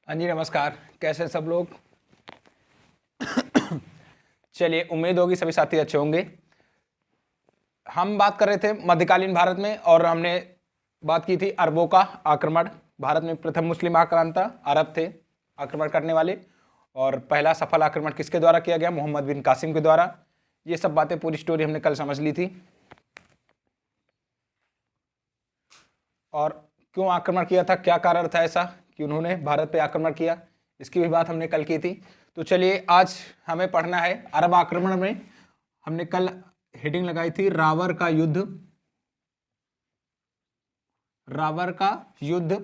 हाँ जी, नमस्कार। कैसे हैं सब लोग? चलिए, उम्मीद होगी सभी साथी अच्छे होंगे। हम बात कर रहे थे मध्यकालीन भारत में और हमने बात की थी अरबों का आक्रमण। भारत में प्रथम मुस्लिम आक्रांता अरब थे आक्रमण करने वाले, और पहला सफल आक्रमण किसके द्वारा किया गया? मोहम्मद बिन कासिम के द्वारा। ये सब बातें, पूरी स्टोरी हमने कल समझ ली थी। और क्यों आक्रमण किया था, क्या कारण था ऐसा कि उन्होंने भारत पे आक्रमण किया, इसकी भी बात हमने कल की थी। तो चलिए, आज हमें पढ़ना है अरब आक्रमण में। हमने कल हेडिंग लगाई थी रावर का युद्ध। रावर का युद्ध।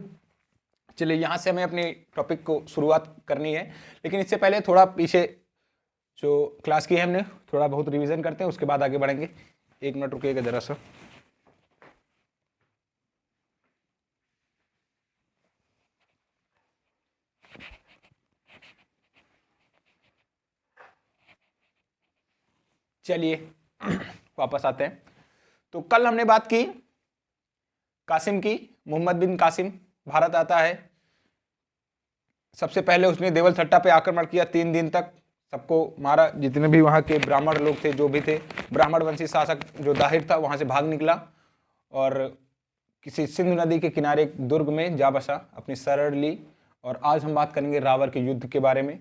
चलिए, यहां से हमें अपने टॉपिक को शुरुआत करनी है, लेकिन इससे पहले थोड़ा पीछे जो क्लास की है हमने थोड़ा बहुत रिवीजन करते हैं, उसके बाद आगे बढ़ेंगे। 1 मिनट रुकिएगा जरा सा। चलिए वापस आते हैं। तो कल हमने बात की कासिम की। मोहम्मद बिन कासिम भारत आता है। सबसे पहले उसने देवलठट्टा पे आक्रमण किया। 3 दिन तक सबको मारा, जितने भी वहाँ के ब्राह्मण लोग थे, जो भी थे। ब्राह्मण वंशी शासक जो दाहिर था वहाँ से भाग निकला और किसी सिंधु नदी के किनारे एक दुर्ग में जा बसा, अपनी शरण ली। और आज हम बात करेंगे रावर के युद्ध के बारे में।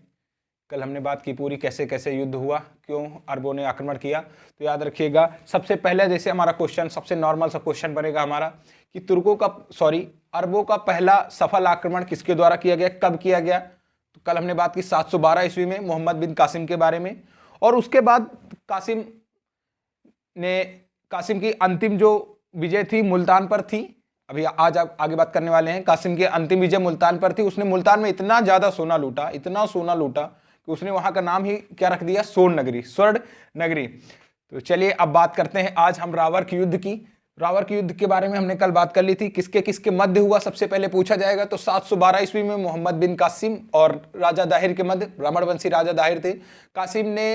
कल हमने बात की पूरी कैसे कैसे युद्ध हुआ, क्यों अरबों ने आक्रमण किया। तो याद रखिएगा, सबसे पहले जैसे हमारा क्वेश्चन, सबसे नॉर्मल सा क्वेश्चन बनेगा हमारा कि अरबों का पहला सफल आक्रमण किसके द्वारा किया गया, कब किया गया। तो कल हमने बात की 712 ईस्वी में मोहम्मद बिन कासिम के बारे में। और उसके बाद कासिम की अंतिम जो विजय थी मुल्तान पर थी। अभी आज आप आगे बात करने वाले हैं। कासिम की अंतिम विजय मुल्तान पर थी। उसने मुल्तान में इतना ज्यादा सोना लूटा, इतना सोना लूटा कि उसने वहां का नाम ही क्या रख दिया? स्वर्ण नगरी। तो चलिए अब बात करते हैं आज हम रावर के युद्ध की। रावर के युद्ध के बारे में हमने कल बात कर ली थी, किसके किसके मध्य हुआ सबसे पहले पूछा जाएगा। तो 712 ईस्वी में मोहम्मद बिन कासिम और राजा दाहिर के मध्य। ब्राह्मणवंशी राजा दाहिर थे। कासिम ने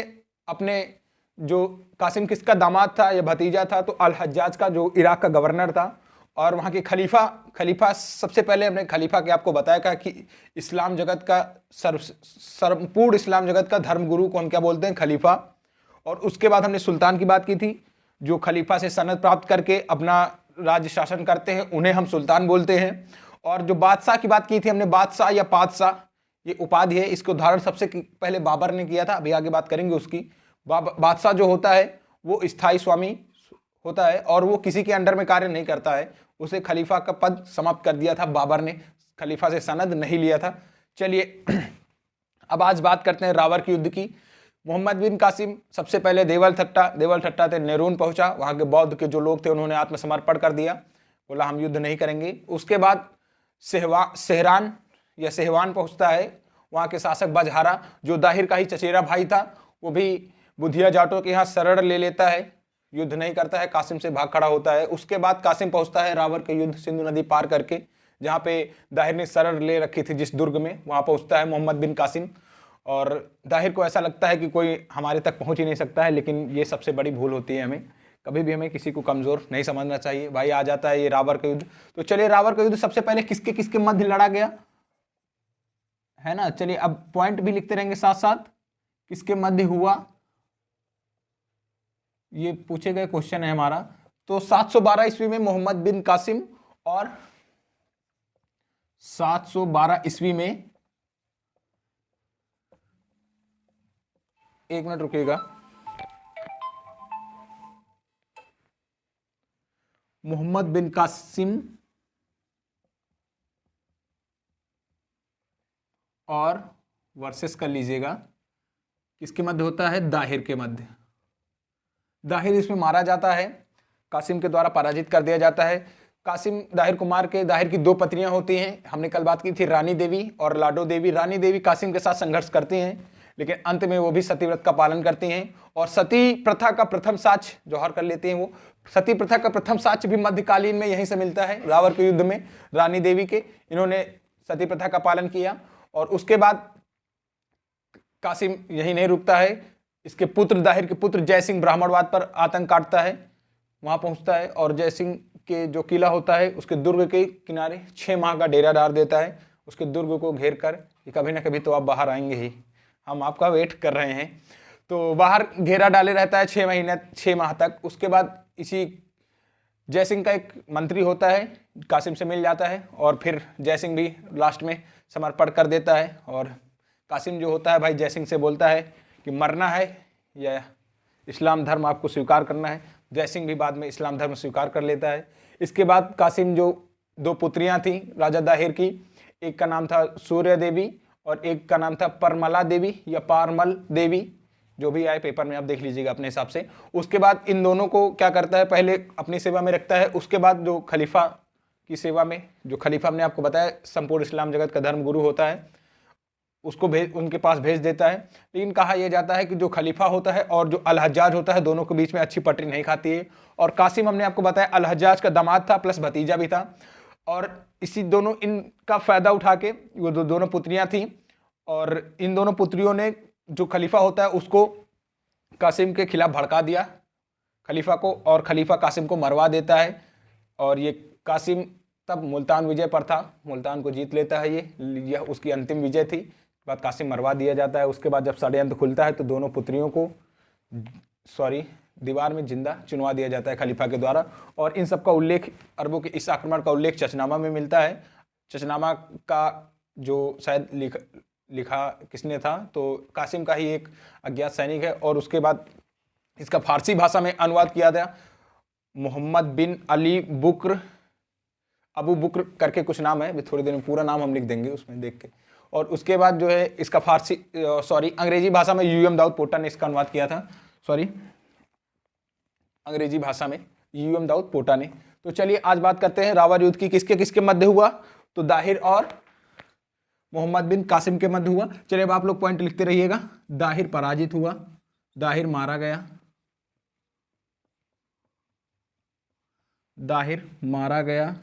अपने जो कासिम किसका दामाद था या भतीजा था? तो अल हज्जाज का, जो इराक का गवर्नर था और वहाँ के खलीफा सबसे पहले हमने खलीफा के आपको बताया कि इस्लाम जगत का संपूर्ण इस्लाम जगत का धर्मगुरु को हम क्या बोलते हैं? खलीफा। और उसके बाद हमने सुल्तान की बात की थी, जो खलीफा से सनद प्राप्त करके अपना राज्य शासन करते हैं, उन्हें हम सुल्तान बोलते हैं। और जो बादशाह की बात की थी हमने, बादशाह या पादशाह, ये उपाधि है। इसको धारण सबसे पहले बाबर ने किया था, अभी आगे बात करेंगे उसकी। बादशाह जो होता है वो स्थायी स्वामी होता है और वो किसी के अंडर में कार्य नहीं करता है। उसे खलीफा का पद समाप्त कर दिया था बाबर ने, खलीफा से सनद नहीं लिया था। चलिए अब आज बात करते हैं रावर के युद्ध की। मोहम्मद बिन कासिम सबसे पहले देवलठट्टा से नेरून पहुंचा। वहां के बौद्ध के जो लोग थे उन्होंने आत्मसमर्पण कर दिया, बोला हम युद्ध नहीं करेंगे। उसके बाद सेहवान पहुंचता है। वहां के शासक बजहारा, जो दाहिर का ही चचेरा भाई था, वो भी बुधिया जाटों के यहाँ शरण ले लेता है, युद्ध नहीं करता है, कासिम से भाग खड़ा होता है। उसके बाद कासिम पहुंचता है रावर के युद्ध सिंधु नदी पार करके, जहां पे दाहिर ने शरण ले रखी थी जिस दुर्ग में, वहां पहुंचता है मोहम्मद बिन कासिम। और दाहिर को ऐसा लगता है कि कोई हमारे तक पहुंच ही नहीं सकता है, लेकिन ये सबसे बड़ी भूल होती है। हमें कभी भी हमें किसी को कमजोर नहीं समझना चाहिए। भाई आ जाता है ये रावर का युद्ध। तो चलिए, रावर का युद्ध सबसे पहले किसके किसके मध्य लड़ा गया है ना। चलिए अब पॉइंट भी लिखते रहेंगे साथ साथ, किसके मध्य हुआ, ये पूछे गए क्वेश्चन है हमारा। तो 712 ईस्वी में मोहम्मद बिन कासिम और 712 ईस्वी में, 1 मिनट रुकिएगा, मोहम्मद बिन कासिम और वर्सेस कर लीजिएगा, किसके मध्य होता है? दाहिर के मध्य। दाहिर इसमें मारा जाता है, कासिम के द्वारा पराजित कर दिया जाता है। कासिम दाहिर को मार के, दाहिर की 2 पत्नियां होती हैं, हमने कल बात की थी, रानी देवी और लाडो देवी। रानी देवी कासिम के साथ संघर्ष करती हैं, लेकिन अंत में वो भी सती व्रत का पालन करती हैं और सती प्रथा का प्रथम साक्ष्य जौहर कर लेती हैं। वो सती प्रथा का प्रथम साक्ष्य भी मध्यकालीन में यहीं से मिलता है, रावर के युद्ध में रानी देवी के। इन्होंने सती प्रथा का पालन किया। और उसके बाद कासिम यही नहीं रुकता है, इसके पुत्र, दाहिर के पुत्र जय सिंह ब्राह्मणवाद पर आतंक काटता है, वहां पहुंचता है और जय सिंह के जो किला होता है उसके दुर्ग के किनारे 6 माह का डेरा डाल देता है। उसके दुर्ग को घेर कर कि कभी ना कभी तो आप बाहर आएंगे ही, हम आपका वेट कर रहे हैं। तो बाहर घेरा डाले रहता है 6 माह तक। उसके बाद इसी जयसिंह का एक मंत्री होता है, कासिम से मिल जाता है और फिर जयसिंह भी लास्ट में समर्पण कर देता है। और कासिम जो होता है भाई जयसिंह से बोलता है कि मरना है या इस्लाम धर्म आपको स्वीकार करना है। जयसिंह भी बाद में इस्लाम धर्म स्वीकार कर लेता है। इसके बाद कासिम जो 2 पुत्रियां थीं राजा दाहिर की, एक का नाम था सूर्य देवी और एक का नाम था परमला देवी या पारमल देवी, जो भी आए पेपर में आप देख लीजिएगा अपने हिसाब से। उसके बाद इन दोनों को क्या करता है, पहले अपनी सेवा में रखता है। उसके बाद जो खलीफा की सेवा में, जो खलीफा हमने आपको बताया संपूर्ण इस्लाम जगत का धर्म गुरु होता है, उसको उनके पास भेज देता है। लेकिन कहा यह जाता है कि जो खलीफा होता है और जो अल हज्जाज होता है दोनों के बीच में अच्छी पटरी नहीं खाती है। और कासिम हमने आपको बताया अल हज्जाज का दामाद था प्लस भतीजा भी था। और इसी दोनों इनका फायदा उठा के वो दोनों पुत्रियां थीं, और इन दोनों पुत्रियों ने जो खलीफा होता है उसको कासिम के खिलाफ भड़का दिया खलीफा को, और खलीफा कासिम को मरवा देता है। और ये कासिम तब मुल्तान विजय पर था, मुल्तान को जीत लेता है। यह उसकी अंतिम विजय थी। बाद कासिम मरवा दिया जाता है। उसके बाद जब षड्यंत्र खुलता है तो दोनों पुत्रियों को दीवार में जिंदा चुनवा दिया जाता है खलीफा के द्वारा। और इन सब का उल्लेख, अरबों के इस आक्रमण का उल्लेख चचनामा में मिलता है। चचनामा का जो शायद लिखा किसने था, तो कासिम का ही एक अज्ञात सैनिक है। और उसके बाद इसका फारसी भाषा में अनुवाद किया गया, मोहम्मद बिन अली बुक्र, अबू बुक्र करके कुछ नाम है, थोड़ी देर में पूरा नाम हम लिख देंगे उसमें देख के। और उसके बाद जो है इसका अंग्रेजी भाषा में यूएम दाऊद पोटा ने इसका अनुवाद किया था। अंग्रेजी भाषा में यूएम दाऊद पोटा ने। तो चलिए आज बात करते हैं रावण युद्ध की, किसके किसके मध्य हुआ। तो दाहिर और मोहम्मद बिन कासिम के मध्य हुआ। चलिए अब आप लोग पॉइंट लिखते रहिएगा। दाहिर पराजित हुआ, दाहिर मारा गया, दाहिर मारा गया,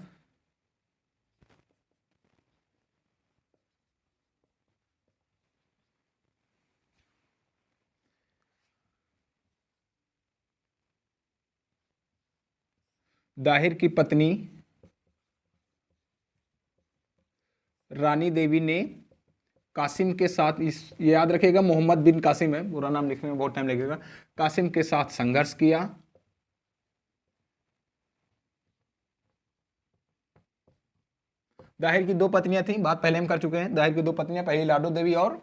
दाहिर की पत्नी रानी देवी ने कासिम के साथ, ये याद रखिएगा मोहम्मद बिन कासिम है, पूरा नाम लिखने में बहुत टाइम लगेगा, कासिम के साथ संघर्ष किया। दाहिर की 2 पत्नियां थीं, बात पहले हम कर चुके हैं। दाहिर की 2 पत्नियां, पहली लाडो देवी और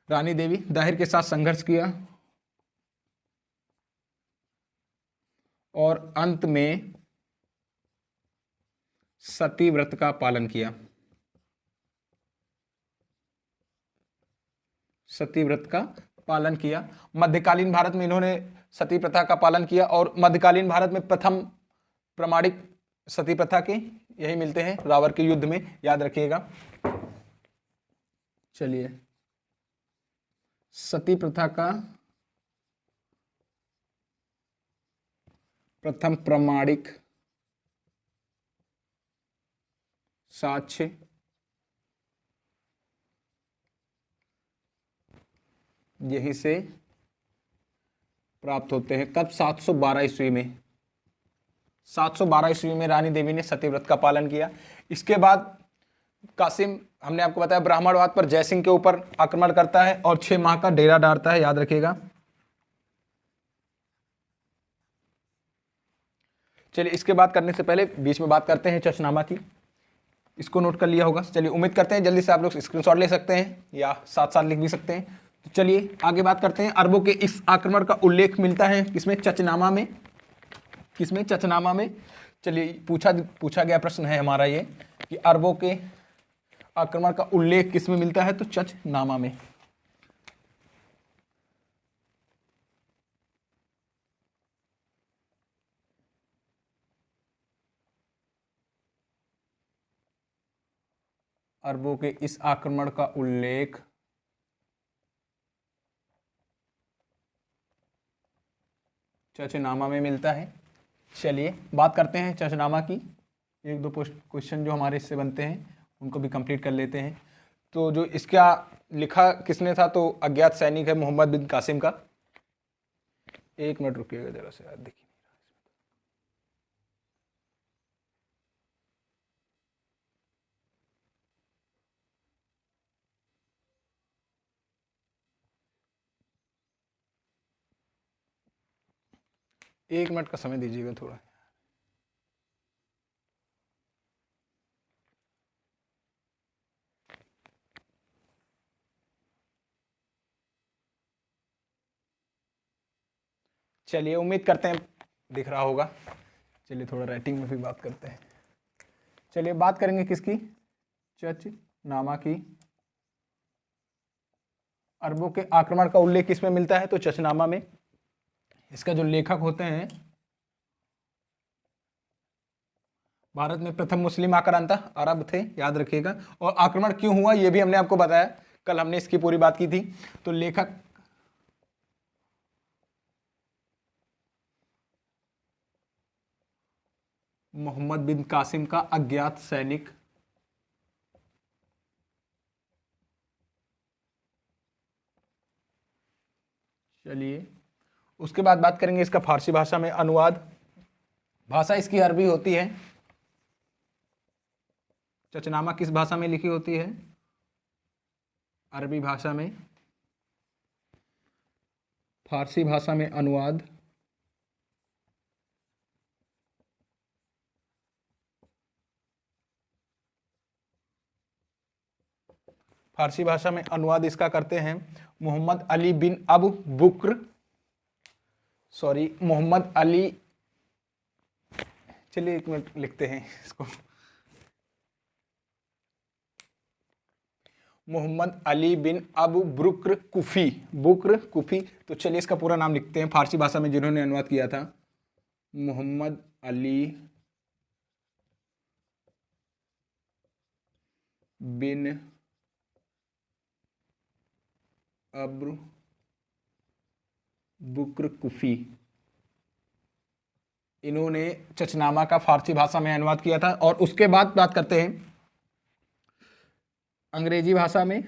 रानी देवी, दाहिर के साथ संघर्ष किया और अंत में सती व्रत का पालन किया। सती व्रत का पालन किया। मध्यकालीन भारत में इन्होंने सती प्रथा का पालन किया, और मध्यकालीन भारत में प्रथम प्रमाणिक सती प्रथा के यही मिलते हैं रावण के युद्ध में, याद रखिएगा। चलिए, सती प्रथा का प्रथम प्रमाणिक साक्ष्य यही से प्राप्त होते हैं। कब? 712 ईस्वी में। 712 ईस्वी में रानी देवी ने सतीव्रत का पालन किया। इसके बाद कासिम, हमने आपको बताया, ब्राह्मणवाद पर जयसिंह के ऊपर आक्रमण करता है और 6 माह का डेरा डालता है, याद रखिएगा। चलिए, इसके बाद करने से पहले बीच में बात करते हैं चचनामा की, इसको नोट कर लिया होगा। चलिए, उम्मीद करते हैं जल्दी से आप लोग स्क्रीनशॉट ले सकते हैं या साथ साथ लिख भी सकते हैं। तो चलिए आगे बात करते हैं। अरबों के इस आक्रमण का उल्लेख मिलता है किसमें? चचनामा में। किसमें? चचनामा में। चलिए, पूछा गया प्रश्न है हमारा ये कि अरबों के आक्रमण का उल्लेख किसमें मिलता है? तो चचनामा में। अरबों के इस आक्रमण का उल्लेख चचनामा में मिलता है। चलिए बात करते हैं चचनामा की। 1-2 क्वेश्चन जो हमारे इससे बनते हैं उनको भी कंप्लीट कर लेते हैं। तो जो इसका लिखा किसने था? तो अज्ञात सैनिक है मोहम्मद बिन कासिम का। 1 मिनट रुकिएगा जरा से, देखिए। एक मिनट का समय दीजिएगा थोड़ा। चलिए, उम्मीद करते हैं दिख रहा होगा। चलिए थोड़ा राइटिंग में भी बात करते हैं। चलिए बात करेंगे किसकी, चचनामा की। अरबों के आक्रमण का उल्लेख किसमें मिलता है, तो चचनामा में। इसका जो लेखक होते हैं, भारत में प्रथम मुस्लिम आक्रांता अरब थे, याद रखिएगा। और आक्रमण क्यों हुआ ये भी हमने आपको बताया, कल हमने इसकी पूरी बात की थी। तो लेखक मोहम्मद बिन कासिम का अज्ञात सैनिक। चलिए उसके बाद बात करेंगे इसका फारसी भाषा में अनुवाद। भाषा इसकी अरबी होती है। चचनामा किस भाषा में लिखी होती है, अरबी भाषा में। फारसी भाषा में अनुवाद। फारसी भाषा में अनुवाद इसका करते हैं मोहम्मद अली बिन अबू बुक्र, सॉरी मोहम्मद अली, चलिए एक मिनट लिखते हैं इसको, मोहम्मद अली बिन अबू बुक्र कुफी, बुक्र कुफी। तो चलिए इसका पूरा नाम लिखते हैं फारसी भाषा में जिन्होंने अनुवाद किया था, मोहम्मद अली बिन अब्र बुक्र कुफी। इन्होंने चचनामा का फारसी भाषा में अनुवाद किया था। और उसके बाद बात करते हैं अंग्रेजी भाषा में,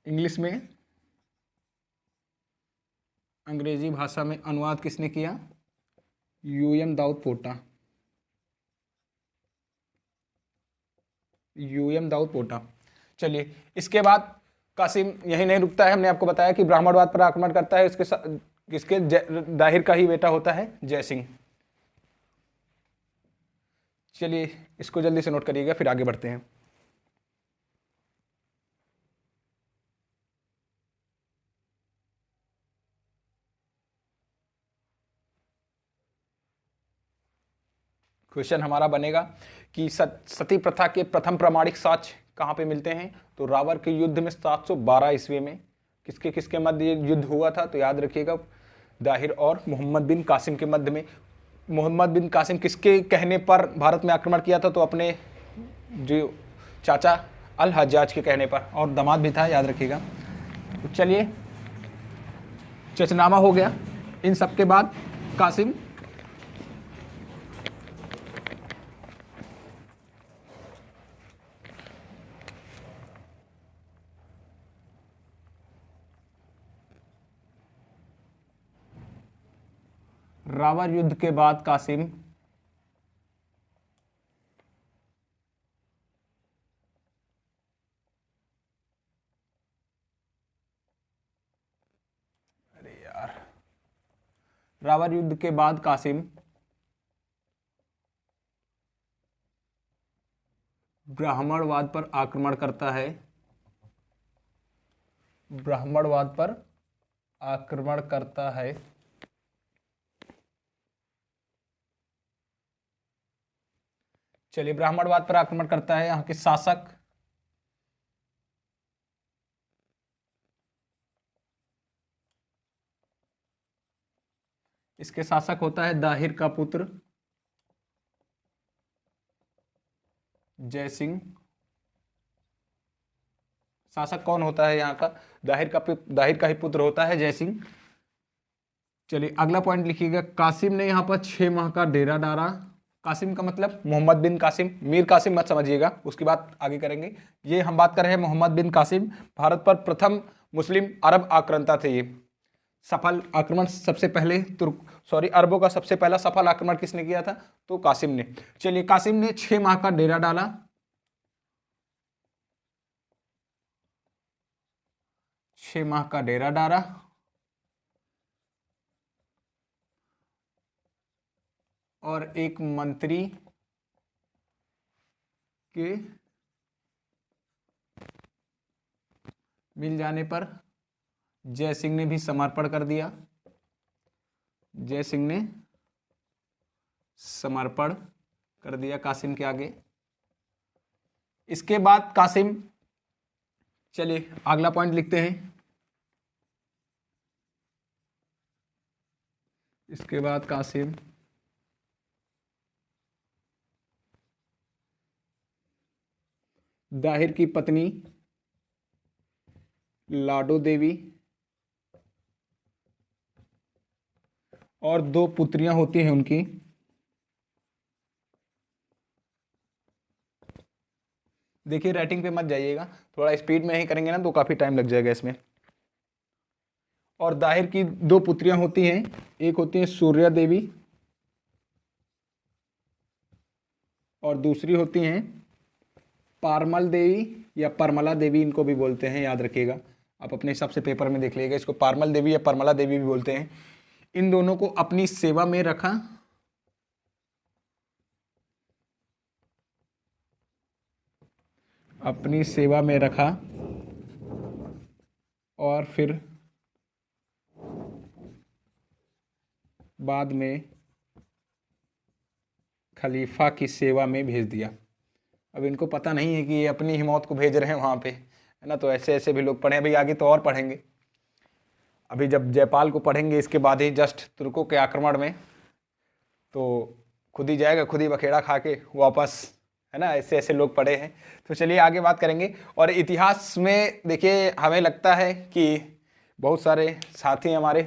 इंग्लिश में। अंग्रेजी भाषा में अनुवाद किसने किया, यूएम दाऊद पोटा, यूएम दाऊद पोटा। चलिए इसके बाद कासिम यही नहीं रुकता है, हमने आपको बताया कि ब्राह्मणवाद पर आक्रमण करता है। इसके दाहिर का ही बेटा होता है जय सिंह। चलिए इसको जल्दी से नोट करिएगा, फिर आगे बढ़ते हैं। क्वेश्चन हमारा बनेगा कि सती प्रथा के प्रथम प्रमाणिक साक्ष्य कहाँ पे मिलते हैं, तो रावर के युद्ध में 712 ईस्वी में किसके किसके मध्य ये युद्ध हुआ था, तो याद रखिएगा दाहिर और मोहम्मद बिन कासिम के मध्य में। मोहम्मद बिन कासिम किसके कहने पर भारत में आक्रमण किया था, तो अपने जो चाचा अल हज्जाज के कहने पर, और दामाद भी था, याद रखिएगा। तो चलिए चचनामा हो गया। इन सब के बाद कासिम रावर युद्ध के बाद कासिम रावर युद्ध के बाद कासिम ब्राह्मणवाद पर आक्रमण करता है, ब्राह्मणवाद पर आक्रमण करता है। चलिए ब्राह्मणवाद पर आक्रमण करता है। यहाँ के शासक इसके शासक होता है दाहिर का पुत्र जय सिंह। शासक कौन होता है यहाँ का, दाहिर का ही पुत्र होता है जय सिंह। चलिए अगला पॉइंट लिखिएगा, कासिम ने यहाँ पर 6 माह का डेरा डाला। कासिम का मतलब मोहम्मद बिन कासिम, मीर कासिम मत समझिएगा, उसकी बात आगे करेंगे। ये हम बात कर रहे हैं मोहम्मद बिन कासिम, भारत पर प्रथम मुस्लिम अरब आक्रांता थे। ये सफल आक्रमण सबसे पहले अरबों का सबसे पहला सफल आक्रमण किसने किया था, तो कासिम ने। चलिए कासिम ने 6 माह का डेरा डाला, 6 माह का डेरा डाला। और एक मंत्री के मिल जाने पर जय सिंह ने भी समर्पण कर दिया। जय सिंह ने समर्पण कर दिया कासिम के आगे। इसके बाद कासिम, चलिए अगला पॉइंट लिखते हैं। इसके बाद कासिम दाहिर की पत्नी लाडो देवी और 2 पुत्रियां होती हैं उनकी। देखिए राइटिंग पे मत जाइएगा, थोड़ा स्पीड में ही करेंगे ना तो काफी टाइम लग जाएगा इसमें। और दाहिर की 2 पुत्रियां होती हैं, एक होती है सूर्या देवी और दूसरी होती हैं पारमल देवी या परमला देवी, इनको भी बोलते हैं, याद रखिएगा। आप अपने हिसाब से पेपर में देख लीजिएगा, इसको पारमल देवी या परमला देवी भी बोलते हैं। इन दोनों को अपनी सेवा में रखा और फिर बाद में खलीफा की सेवा में भेज दिया। अब इनको पता नहीं है कि ये अपनी ही मौत को भेज रहे हैं वहाँ पे, है ना। तो ऐसे ऐसे भी लोग पढ़े, अभी आगे तो और पढ़ेंगे। अभी जब जयपाल को पढ़ेंगे इसके बाद ही जस्ट तुर्कों के आक्रमण में, तो खुद ही जाएगा, खुद ही बखेड़ा खा के वापस, है ना। ऐसे ऐसे लोग पढ़े हैं। तो चलिए आगे बात करेंगे। और इतिहास में देखिए हमें लगता है कि बहुत सारे साथी हमारे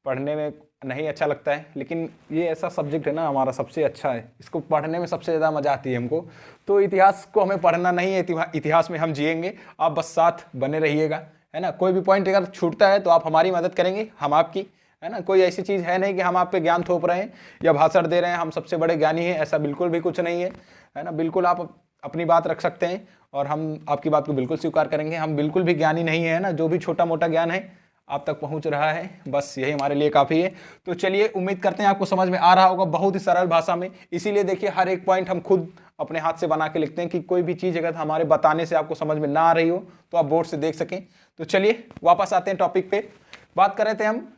पढ़ने में नहीं अच्छा लगता है, लेकिन ये ऐसा सब्जेक्ट है ना हमारा सबसे अच्छा है, इसको पढ़ने में सबसे ज़्यादा मज़ा आती है हमको। तो इतिहास को हमें पढ़ना नहीं है, इतिहास में हम जिएंगे। आप बस साथ बने रहिएगा, है ना। कोई भी पॉइंट अगर छूटता है तो आप हमारी मदद करेंगे, हम आपकी, है ना। कोई ऐसी चीज़ है नहीं कि हम आप पे ज्ञान थोप रहे हैं या भाषण दे रहे हैं, हम सबसे बड़े ज्ञानी हैं, ऐसा बिल्कुल भी कुछ नहीं है ना। बिल्कुल आप अपनी बात रख सकते हैं और हम आपकी बात को बिल्कुल स्वीकार करेंगे। हम बिल्कुल भी ज्ञानी नहीं है ना, जो भी छोटा मोटा ज्ञान है आप तक पहुंच रहा है, बस यही हमारे लिए काफ़ी है। तो चलिए उम्मीद करते हैं आपको समझ में आ रहा होगा बहुत ही सरल भाषा में। इसीलिए देखिए हर एक पॉइंट हम खुद अपने हाथ से बना के लिखते हैं कि कोई भी चीज़ अगर हमारे बताने से आपको समझ में ना आ रही हो तो आप बोर्ड से देख सकें। तो चलिए वापस आते हैं टॉपिक पे। बात कर रहे थे हम,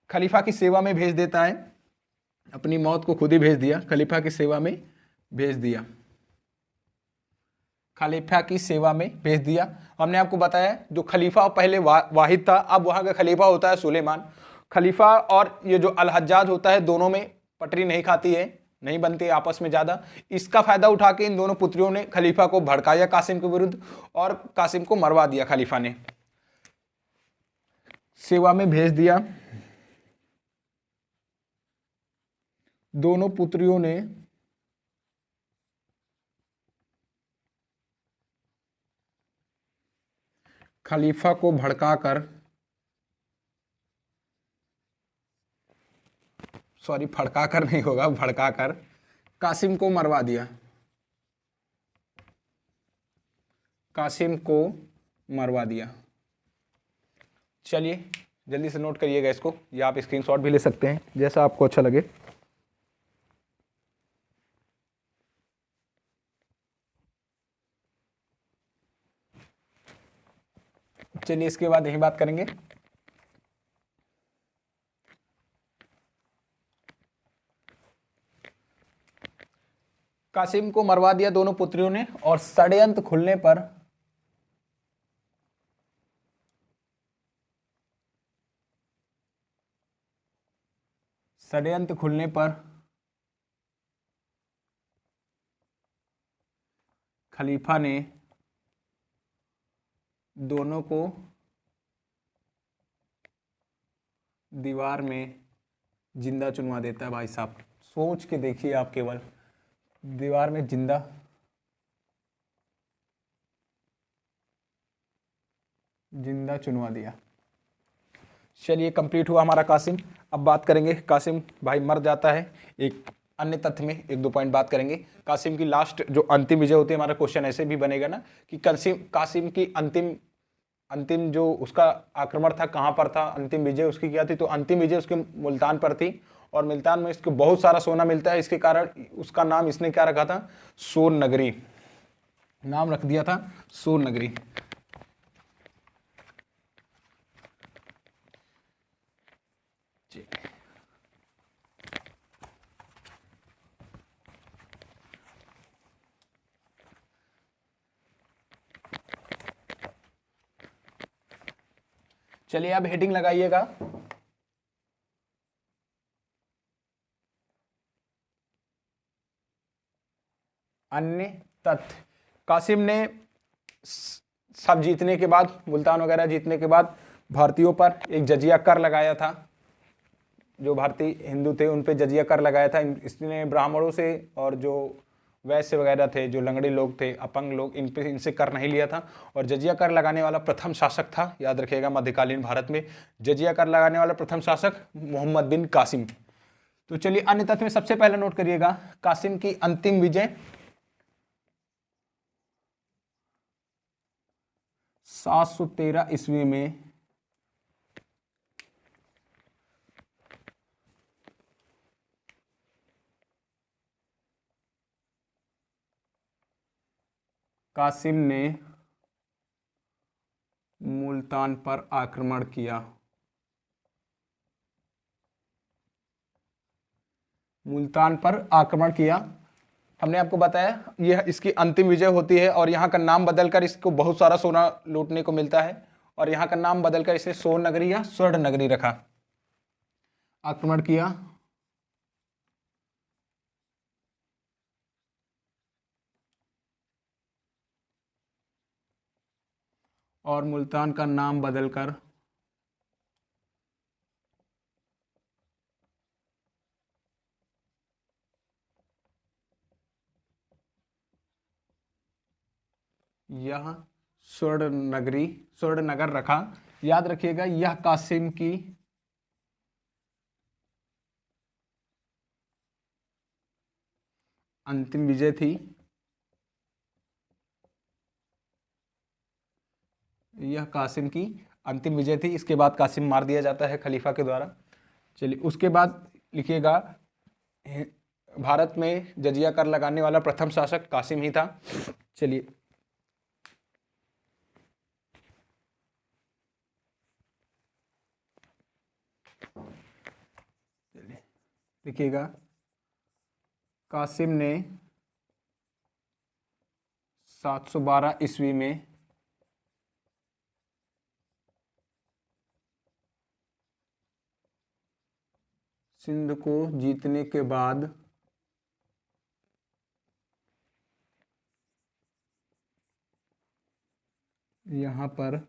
खलीफा की सेवा में भेज देता है, अपनी मौत को खुद ही भेज दिया, खलीफा की सेवा में भेज दिया, खलीफा की सेवा में भेज दिया। हमने आपको बताया जो खलीफा पहले वाहिद था, अब वहाँ का खलीफा होता है सुलेमान। खलीफा और ये जो अल हज्जाज होता है, दोनों में पटरी नहीं खाती है, नहीं बनती है आपस में ज़्यादा। इसका फायदा उठा के इन दोनों पुत्रियों ने खलीफा को भड़काया कासिम के विरुद्ध और कासिम को मरवा दिया। खलीफा ने सेवा में भेज दिया। दोनों पुत्रियों ने खलीफा को भड़काकर, सॉरी फड़काकर नहीं होगा, भड़काकर कासिम को मरवा दिया, कासिम को मरवा दिया। चलिए जल्दी से नोट करिएगा इसको, या आप स्क्रीनशॉट भी ले सकते हैं जैसा आपको अच्छा लगे। चलिए इसके बाद यही बात करेंगे। कासिम को मरवा दिया दोनों पुत्रियों ने और षड्यंत्र खुलने पर खलीफा ने दोनों को दीवार में जिंदा चुनवा देता है। भाई साहब सोच के देखिए आप, केवल दीवार में जिंदा चुनवा दिया। चलिए कंप्लीट हुआ हमारा कासिम। अब बात करेंगे, कासिम भाई मर जाता है, एक अन्य तथ्य में 1-2 पॉइंट बात करेंगे। कासिम की लास्ट जो अंतिम विजय होती है, हमारा क्वेश्चन ऐसे भी बनेगा ना कि कासिम की अंतिम जो उसका आक्रमण था कहाँ पर था, अंतिम विजय उसकी क्या थी, तो अंतिम विजय उसके मुल्तान पर थी। और मुल्तान में इसको बहुत सारा सोना मिलता है, इसके कारण उसका नाम इसने क्या रखा था, सोन नगरी, नाम रख दिया था सोन नगरी। चलिए अब हेडिंग लगाइएगा। अन्य तथ्य। कासिम ने सब जीतने के बाद, मुल्तान वगैरह जीतने के बाद भारतीयों पर एक जजिया कर लगाया था। जो भारतीय हिंदू थे उन पे जजिया कर लगाया था। इसने ब्राह्मणों से और जो वैश्य वगैरह थे, जो लंगड़े लोग थे, अपंग लोग, इनसे कर नहीं लिया था। और जजिया कर लगाने वाला प्रथम शासक था, याद रखिएगा, मध्यकालीन भारत में जजिया कर लगाने वाला प्रथम शासक मोहम्मद बिन कासिम। तो चलिए अन्य तथ्य में सबसे पहले नोट करिएगा, कासिम की अंतिम विजय 713 ईस्वी में कासिम ने मुल्तान पर आक्रमण किया। मुल्तान पर आक्रमण किया, हमने आपको बताया यह इसकी अंतिम विजय होती है। और यहाँ का नाम बदलकर इसको बहुत सारा सोना लूटने को मिलता है, और यहाँ का नाम बदलकर इसे सोन नगरी या स्वर्ण नगरी रखा। आक्रमण किया और मुल्तान का नाम बदलकर यह स्वर्ण नगरी, स्वर्ण नगर रखा। याद रखिएगा यह कासिम की अंतिम विजय थी। यह कासिम की अंतिम विजय थी। इसके बाद कासिम मार दिया जाता है खलीफा के द्वारा। चलिए उसके बाद लिखिएगा, भारत में जजिया कर लगाने वाला प्रथम शासक कासिम ही था। चलिए लिखिएगा, कासिम ने 712 ईस्वी में सिंध को जीतने के बाद यहाँ पर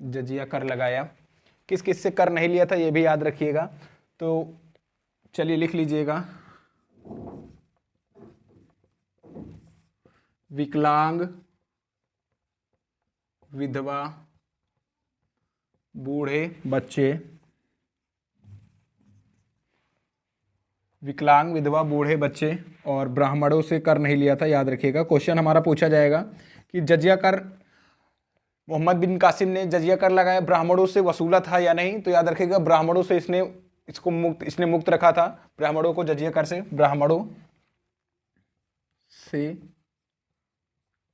जजिया कर लगाया। किस किस से कर नहीं लिया था ये भी याद रखिएगा। तो चलिए लिख लीजिएगा, विकलांग, विधवा, बूढ़े बच्चे, विकलांग, विधवा, बूढ़े बच्चे और ब्राह्मणों से कर नहीं लिया था। याद रखिएगा, क्वेश्चन हमारा पूछा जाएगा कि जजिया कर मोहम्मद बिन कासिम ने जजिया कर लगाया, ब्राह्मणों से वसूला था या नहीं। तो याद रखिएगा ब्राह्मणों से इसने मुक्त रखा था, ब्राह्मणों को जजिया कर से, ब्राह्मणों से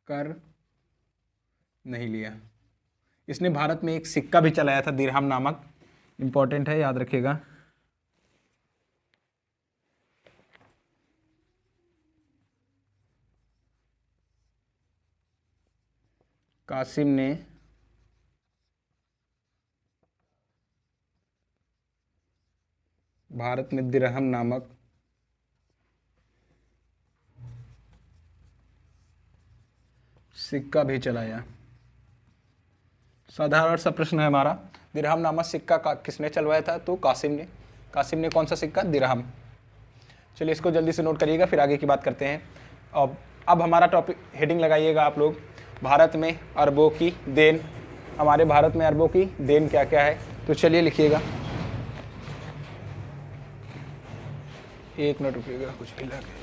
कर नहीं लिया। इसने भारत में एक सिक्का भी चलाया था, दिरहम नामक, इंपॉर्टेंट है, याद रखिएगा। कासिम ने भारत में दिरहम नामक सिक्का भी चलाया। साधारण सा प्रश्न है हमारा, दिरहम नामक सिक्का किसने चलवाया था? तो कासिम ने। कासिम ने कौन सा सिक्का? दिरहम। चलिए इसको जल्दी से नोट करिएगा, फिर आगे की बात करते हैं। अब हमारा टॉपिक हेडिंग लगाइएगा आप लोग, भारत में अरबों की देन। हमारे भारत में अरबों की देन क्या क्या है? तो चलिए लिखिएगा, एक मिनट रुकिएगा, कुछ भी लगे।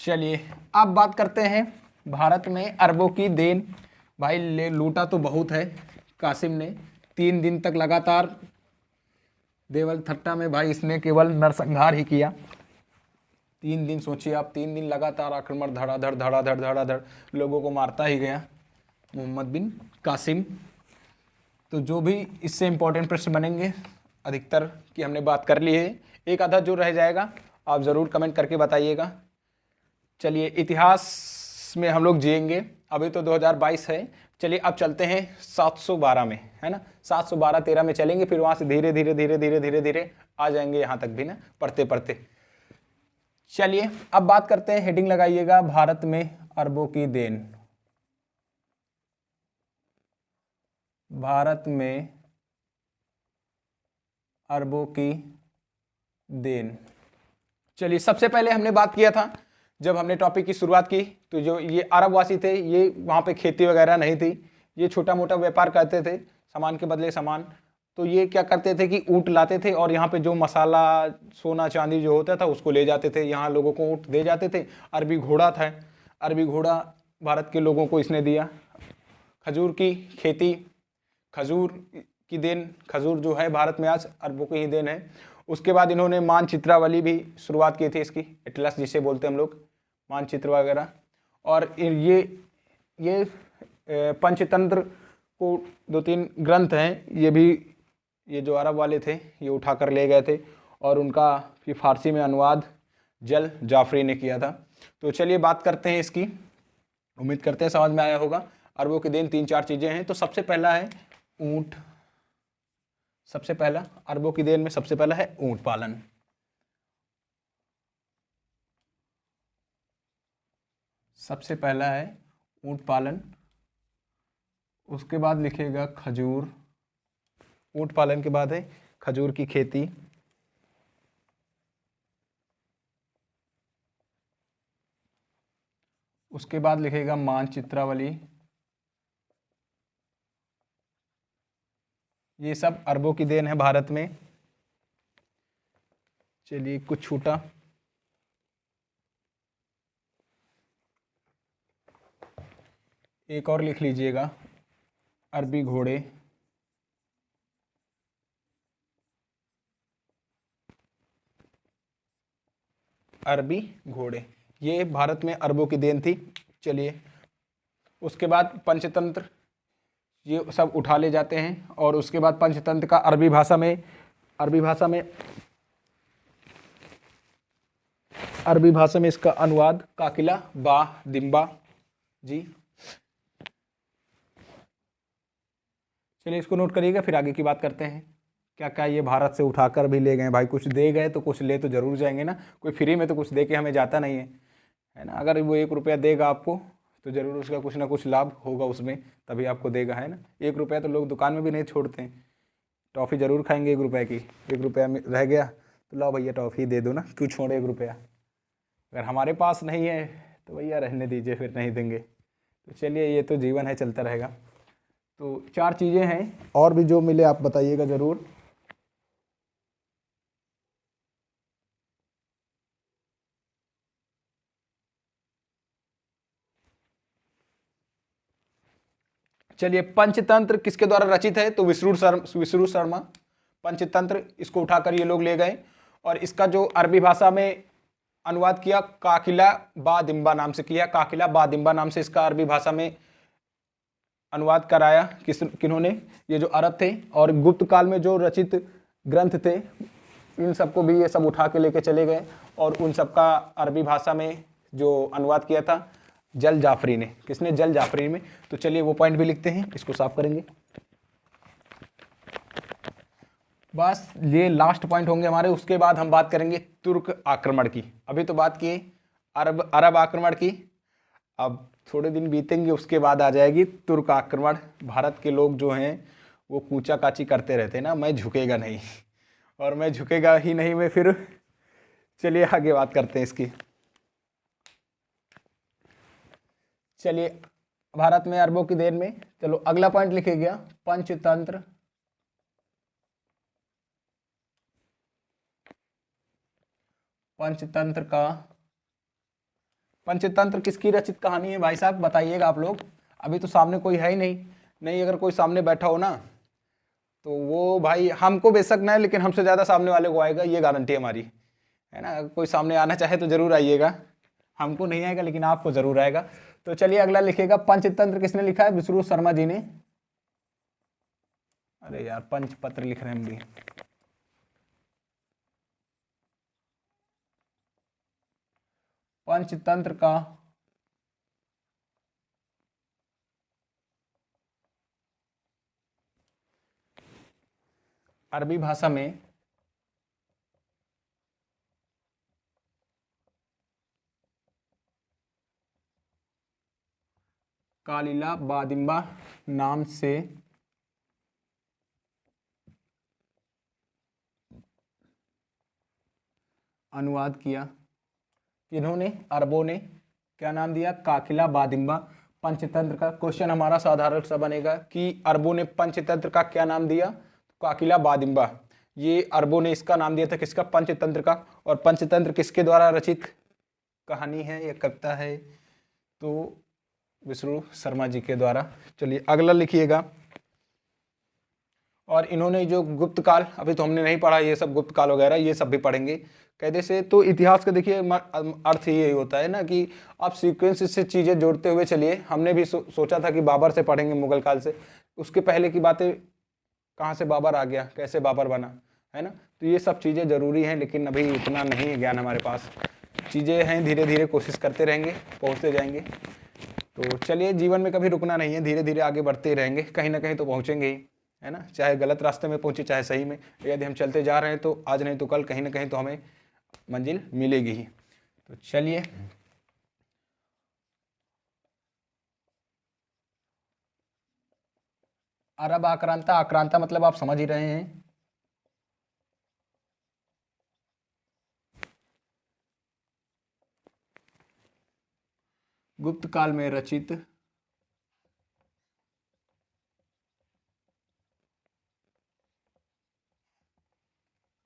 चलिए अब बात करते हैं भारत में अरबों की देन। भाई ले लूटा तो बहुत है कासिम ने, 3 दिन तक लगातार देवल थट्टा में भाई इसने केवल नरसंहार ही किया। 3 दिन सोचिए आप, 3 दिन लगातार आक्रमण, धड़ाधड़ धड़ाधड़ धड़ाधड़ लोगों को मारता ही गया मोहम्मद बिन कासिम। तो जो भी इससे इम्पोर्टेंट प्रश्न बनेंगे अधिकतर की हमने बात कर ली है, एक आधा जो रह जाएगा आप ज़रूर कमेंट करके बताइएगा। चलिए इतिहास में हम लोग जिएंगे, अभी तो 2022 है। चलिए अब चलते हैं 712 में, है ना, 712-13 में चलेंगे, फिर वहाँ से धीरे धीरे धीरे धीरे धीरे धीरे आ जाएंगे यहाँ तक भी ना, पढ़ते पढ़ते। चलिए अब बात करते हैं, हेडिंग लगाइएगा, भारत में अरबों की देन। भारत में अरबों की देन। चलिए सबसे पहले हमने बात किया था जब हमने टॉपिक की शुरुआत की, तो जो ये अरबवासी थे ये वहाँ पे खेती वगैरह नहीं थी, ये छोटा मोटा व्यापार करते थे, सामान के बदले सामान। तो ये क्या करते थे कि ऊँट लाते थे और यहाँ पे जो मसाला सोना चांदी जो होता था उसको ले जाते थे, यहाँ लोगों को ऊँट दे जाते थे। अरबी घोड़ा था, अरबी घोड़ा भारत के लोगों को इसने दिया। खजूर की खेती, खजूर की देन, खजूर जो है भारत में आज अरबों की ही देन है। उसके बाद इन्होंने मानचित्रावली भी शुरुआत की थी इसकी, एटलस जिसे बोलते हैं हम लोग, मानचित्र वगैरह। और ये पंचतंत्र को 2-3 ग्रंथ हैं, ये भी ये जो अरब वाले थे ये उठा कर ले गए थे और उनका फिर फारसी में अनुवाद जल जाफरी ने किया था। तो चलिए बात करते हैं इसकी, उम्मीद करते हैं समझ में आया होगा। अरबों की देन 3-4 चीज़ें हैं। तो सबसे पहला है ऊँट, सबसे पहला अरबों की देन में सबसे पहला है ऊँट पालन। सबसे पहला है ऊँट पालन, उसके बाद लिखिएगा खजूर। ऊँट पालन के बाद है खजूर की खेती। उसके बाद लिखेगा मानचित्रावली। ये सब अरबों की देन है भारत में। चलिए कुछ छूटा, एक और लिख लीजिएगा, अरबी घोड़े। अरबी घोड़े ये भारत में अरबों की देन थी। चलिए उसके बाद पंचतंत्र, ये सब उठा ले जाते हैं और उसके बाद पंचतंत्र का अरबी भाषा में इसका अनुवाद काकिला बा दिम्बा जी। चलिए इसको नोट करिएगा, फिर आगे की बात करते हैं। क्या क्या ये भारत से उठाकर भी ले गए भाई, कुछ दे गए तो कुछ ले तो जरूर जाएंगे ना, कोई फ्री में तो कुछ दे के हमें जाता नहीं है ना। अगर वो 1 रुपया देगा आपको तो ज़रूर उसका कुछ ना कुछ लाभ होगा उसमें, तभी आपको देगा, है ना। 1 रुपया तो लोग दुकान में भी नहीं छोड़ते हैं, टॉफ़ी ज़रूर खाएंगे 1 रुपये की। 1 रुपया में रह गया तो लो भैया टॉफ़ी दे दो ना, क्यों छोड़े 1 रुपया। अगर हमारे पास नहीं है तो भैया रहने दीजिए, फिर नहीं देंगे। तो चलिए ये तो जीवन है, चलता रहेगा। तो 4 चीज़ें हैं, और भी जो मिले आप बताइएगा ज़रूर। चलिए पंचतंत्र किसके द्वारा रचित है, तो विष्णु शर्मा पंचतंत्र, इसको उठाकर ये लोग ले गए और इसका जो अरबी भाषा में अनुवाद किया काकिला बा दिम्बा नाम से किया। काकिला बा दिम्बा नाम से इसका अरबी भाषा में अनुवाद कराया। किन्होंने, ये जो अरब थे। और गुप्त काल में जो रचित ग्रंथ थे इन सबको भी ये सब उठा के लेके चले गए और उन सबका अरबी भाषा में जो अनुवाद किया था जल जाफरी ने। किसने? जल जाफरी में। तो चलिए वो पॉइंट भी लिखते हैं, इसको साफ करेंगे। बस ये लास्ट पॉइंट होंगे हमारे। उसके बाद हम बात करेंगे तुर्क आक्रमण की। अभी तो बात की अरब आक्रमण की, अब थोड़े दिन बीतेंगे उसके बाद आ जाएगी तुर्क आक्रमण। भारत के लोग जो हैं वो कूचा काची करते रहते हैं ना, मैं झुकेगा नहीं, और मैं झुकेगा ही नहीं मैं फिर। चलिए आगे बात करते हैं इसकी। चलिए भारत में अरबों की देन में, चलो अगला पॉइंट लिखे गया पंचतंत्र। पंचतंत्र का पंचतंत्र किसकी रचित कहानी है भाई साहब, बताइएगा आप लोग। अभी तो सामने कोई है ही नहीं, नहीं अगर कोई सामने बैठा हो ना तो वो भाई हमको बेशक ना है, लेकिन हमसे ज़्यादा सामने वाले को आएगा, ये गारंटी हमारी है ना। कोई सामने आना चाहे तो जरूर आइएगा, हमको नहीं आएगा लेकिन आपको जरूर आएगा। तो चलिए अगला लिखिएगा, पंचतंत्र किसने लिखा है? विष्णु शर्मा जी ने। अरे यार पंचपत्र लिख रहे हैं हम भी। पंचतंत्र का अरबी भाषा में कालिला बादिम्बा नाम से अनुवाद किया। इन्होंने, अरबों ने क्या नाम दिया? काकिला बादिम्बा। पंचतंत्र का क्वेश्चन हमारा साधारण सा बनेगा कि अरबों ने पंचतंत्र का क्या नाम दिया? काकिला बादिम्बा। ये अरबों ने इसका नाम दिया था किसका? पंचतंत्र का। और पंचतंत्र किसके द्वारा रचित कहानी है या कविता है? तो विष्णु शर्मा जी के द्वारा। चलिए अगला लिखिएगा। और इन्होंने जो गुप्त काल, अभी तो हमने नहीं पढ़ा ये सब गुप्त काल वगैरह, ये सब भी पढ़ेंगे कायदे से। तो इतिहास का देखिए अर्थ यही होता है ना कि आप सीक्वेंस से चीज़ें जोड़ते हुए चलिए। हमने भी सोचा था कि बाबर से पढ़ेंगे, मुगल काल से, उसके पहले की बातें, कहाँ से बाबर आ गया, कैसे बाबर बना, है ना। तो ये सब चीज़ें ज़रूरी हैं, लेकिन अभी इतना नहीं है ज्ञान हमारे पास। चीज़ें हैं, धीरे धीरे कोशिश करते रहेंगे, पहुँचते जाएंगे। तो चलिए, जीवन में कभी रुकना नहीं है, धीरे धीरे आगे बढ़ते रहेंगे, कहीं ना कहीं तो पहुँचेंगे ही, है ना। चाहे गलत रास्ते में पहुँचे चाहे सही में, यदि हम चलते जा रहे हैं तो आज नहीं तो कल कहीं ना कहीं तो हमें मंजिल मिलेगी ही। तो चलिए अरब आक्रांता, आक्रांता मतलब आप समझ ही रहे हैं, गुप्त काल में रचित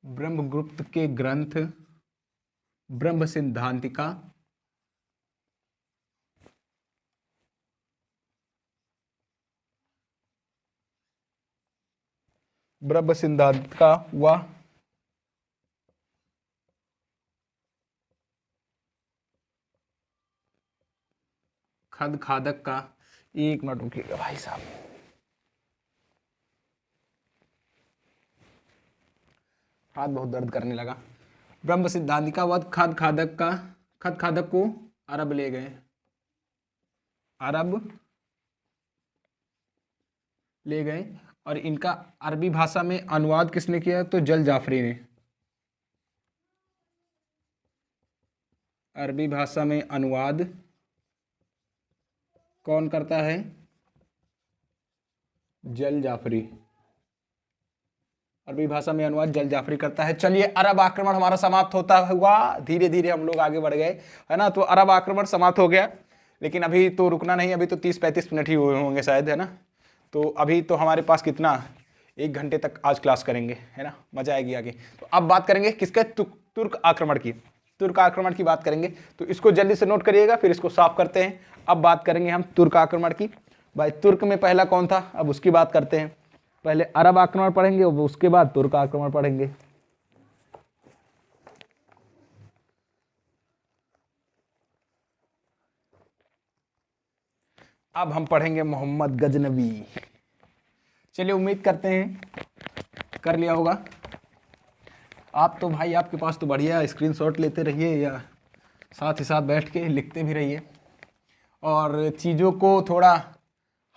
ब्रह्मगुप्त के ग्रंथ ब्रह्म सिद्धांतिका, ब्रह्म सिद्धांतिका व खद खादक का। एक मिनट रुकिएगा भाई साहब, हाथ बहुत दर्द करने लगा। ब्रह्म सिद्धांतिका व खद खादक का, खद खादक को अरब ले गए, अरब ले गए। और इनका अरबी भाषा में अनुवाद किसने किया? तो जल जाफरी ने। अरबी भाषा में अनुवाद कौन करता है? जल जाफरी। अरबी भाषा में अनुवाद जल जाफरी करता है। चलिए अरब आक्रमण हमारा समाप्त होता हुआ धीरे धीरे हम लोग आगे बढ़ गए, है ना। तो अरब आक्रमण समाप्त हो गया, लेकिन अभी तो रुकना नहीं, अभी तो 30-35 मिनट ही हुए होंगे शायद, है ना। तो अभी तो हमारे पास कितना, 1 घंटे तक आज क्लास करेंगे, है ना, मजा आएगी आगे। तो अब बात करेंगे किसके? तुर्क आक्रमण की। तुर्क आक्रमण की बात करेंगे, तो इसको जल्दी से नोट करिएगा, फिर इसको साफ करते हैं। अब बात करेंगे हम तुर्क आक्रमण की। भाई तुर्क में पहला कौन था, अब उसकी बात करते हैं। पहले अरब आक्रमण पढ़ेंगे, उसके बाद तुर्क आक्रमण पढ़ेंगे। अब हम पढ़ेंगे मोहम्मद गजनवी। चलिए उम्मीद करते हैं कर लिया होगा आप तो। भाई आपके पास तो बढ़िया स्क्रीनशॉट लेते रहिए या साथ ही साथ बैठ के लिखते भी रहिए, और चीज़ों को थोड़ा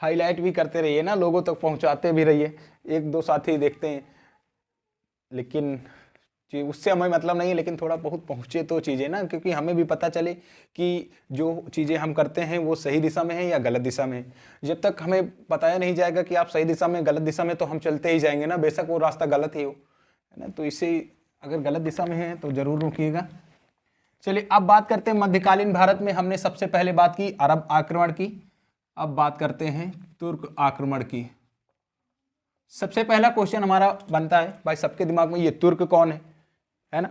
हाईलाइट भी करते रहिए ना, लोगों तक पहुंचाते भी रहिए। 1-2 साथी देखते हैं, लेकिन उससे हमें मतलब नहीं है, लेकिन थोड़ा बहुत पहुँचे तो चीज़ें ना, क्योंकि हमें भी पता चले कि जो चीज़ें हम करते हैं वो सही दिशा में है या गलत दिशा में है। जब तक हमें बताया नहीं जाएगा कि आप सही दिशा में गलत दिशा में, तो हम चलते ही जाएंगे ना, बेशक वो रास्ता गलत ही हो, है ना। तो इससे अगर गलत दिशा में है तो ज़रूर रुकिएगा। चलिए अब बात करते हैं मध्यकालीन भारत में। हमने सबसे पहले बात की अरब आक्रमण की, अब बात करते हैं तुर्क आक्रमण की। सबसे पहला क्वेश्चन हमारा बनता है भाई सबके दिमाग में, ये तुर्क कौन है ना।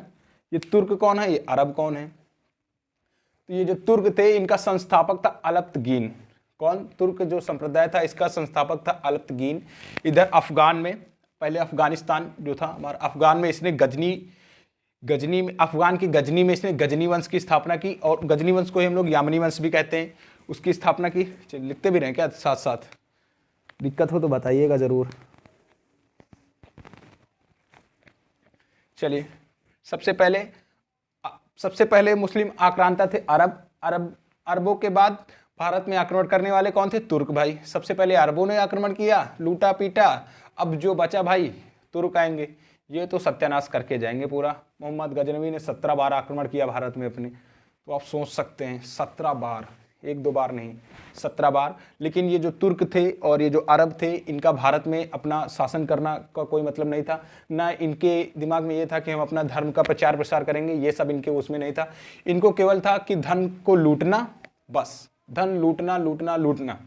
ये तुर्क कौन है, ये अरब कौन है। तो तो ये जो तुर्क थे इनका संस्थापक था अलप्तगीन। कौन? तुर्क जो संप्रदाय था इसका संस्थापक था अलप्तगीन। इधर अफगान में, पहले अफगानिस्तान जो था हमारा, अफगान में इसने गजनी में, अफगान की गजनी में इसने गजनी वंश की स्थापना की, और गजनी वंश को ही हम लोग यामनी वंश भी कहते हैं, उसकी स्थापना की। लिखते भी रहें क्या साथ साथ, दिक्कत हो तो बताइएगा जरूर। चलिए, सबसे पहले मुस्लिम आक्रांता थे अरबों के बाद भारत में आक्रमण करने वाले कौन थे? तुर्क भाई। सबसे पहले अरबों ने आक्रमण किया, लूटा पीटा, अब जो बचा भाई तुर्क आएंगे, ये तो सत्यानाश करके जाएंगे पूरा। मोहम्मद गजनवी ने 17 बार आक्रमण किया भारत में अपने, तो आप सोच सकते हैं 17 बार, एक दो बार नहीं, 17 बार। लेकिन ये जो तुर्क थे और ये जो अरब थे, इनका भारत में अपना शासन करना का कोई मतलब नहीं था, ना इनके दिमाग में ये था कि हम अपना धर्म का प्रचार प्रसार करेंगे, ये सब इनके उसमें नहीं था। इनको केवल था कि धन को लूटना, बस धन लूटना लूटना लूटना,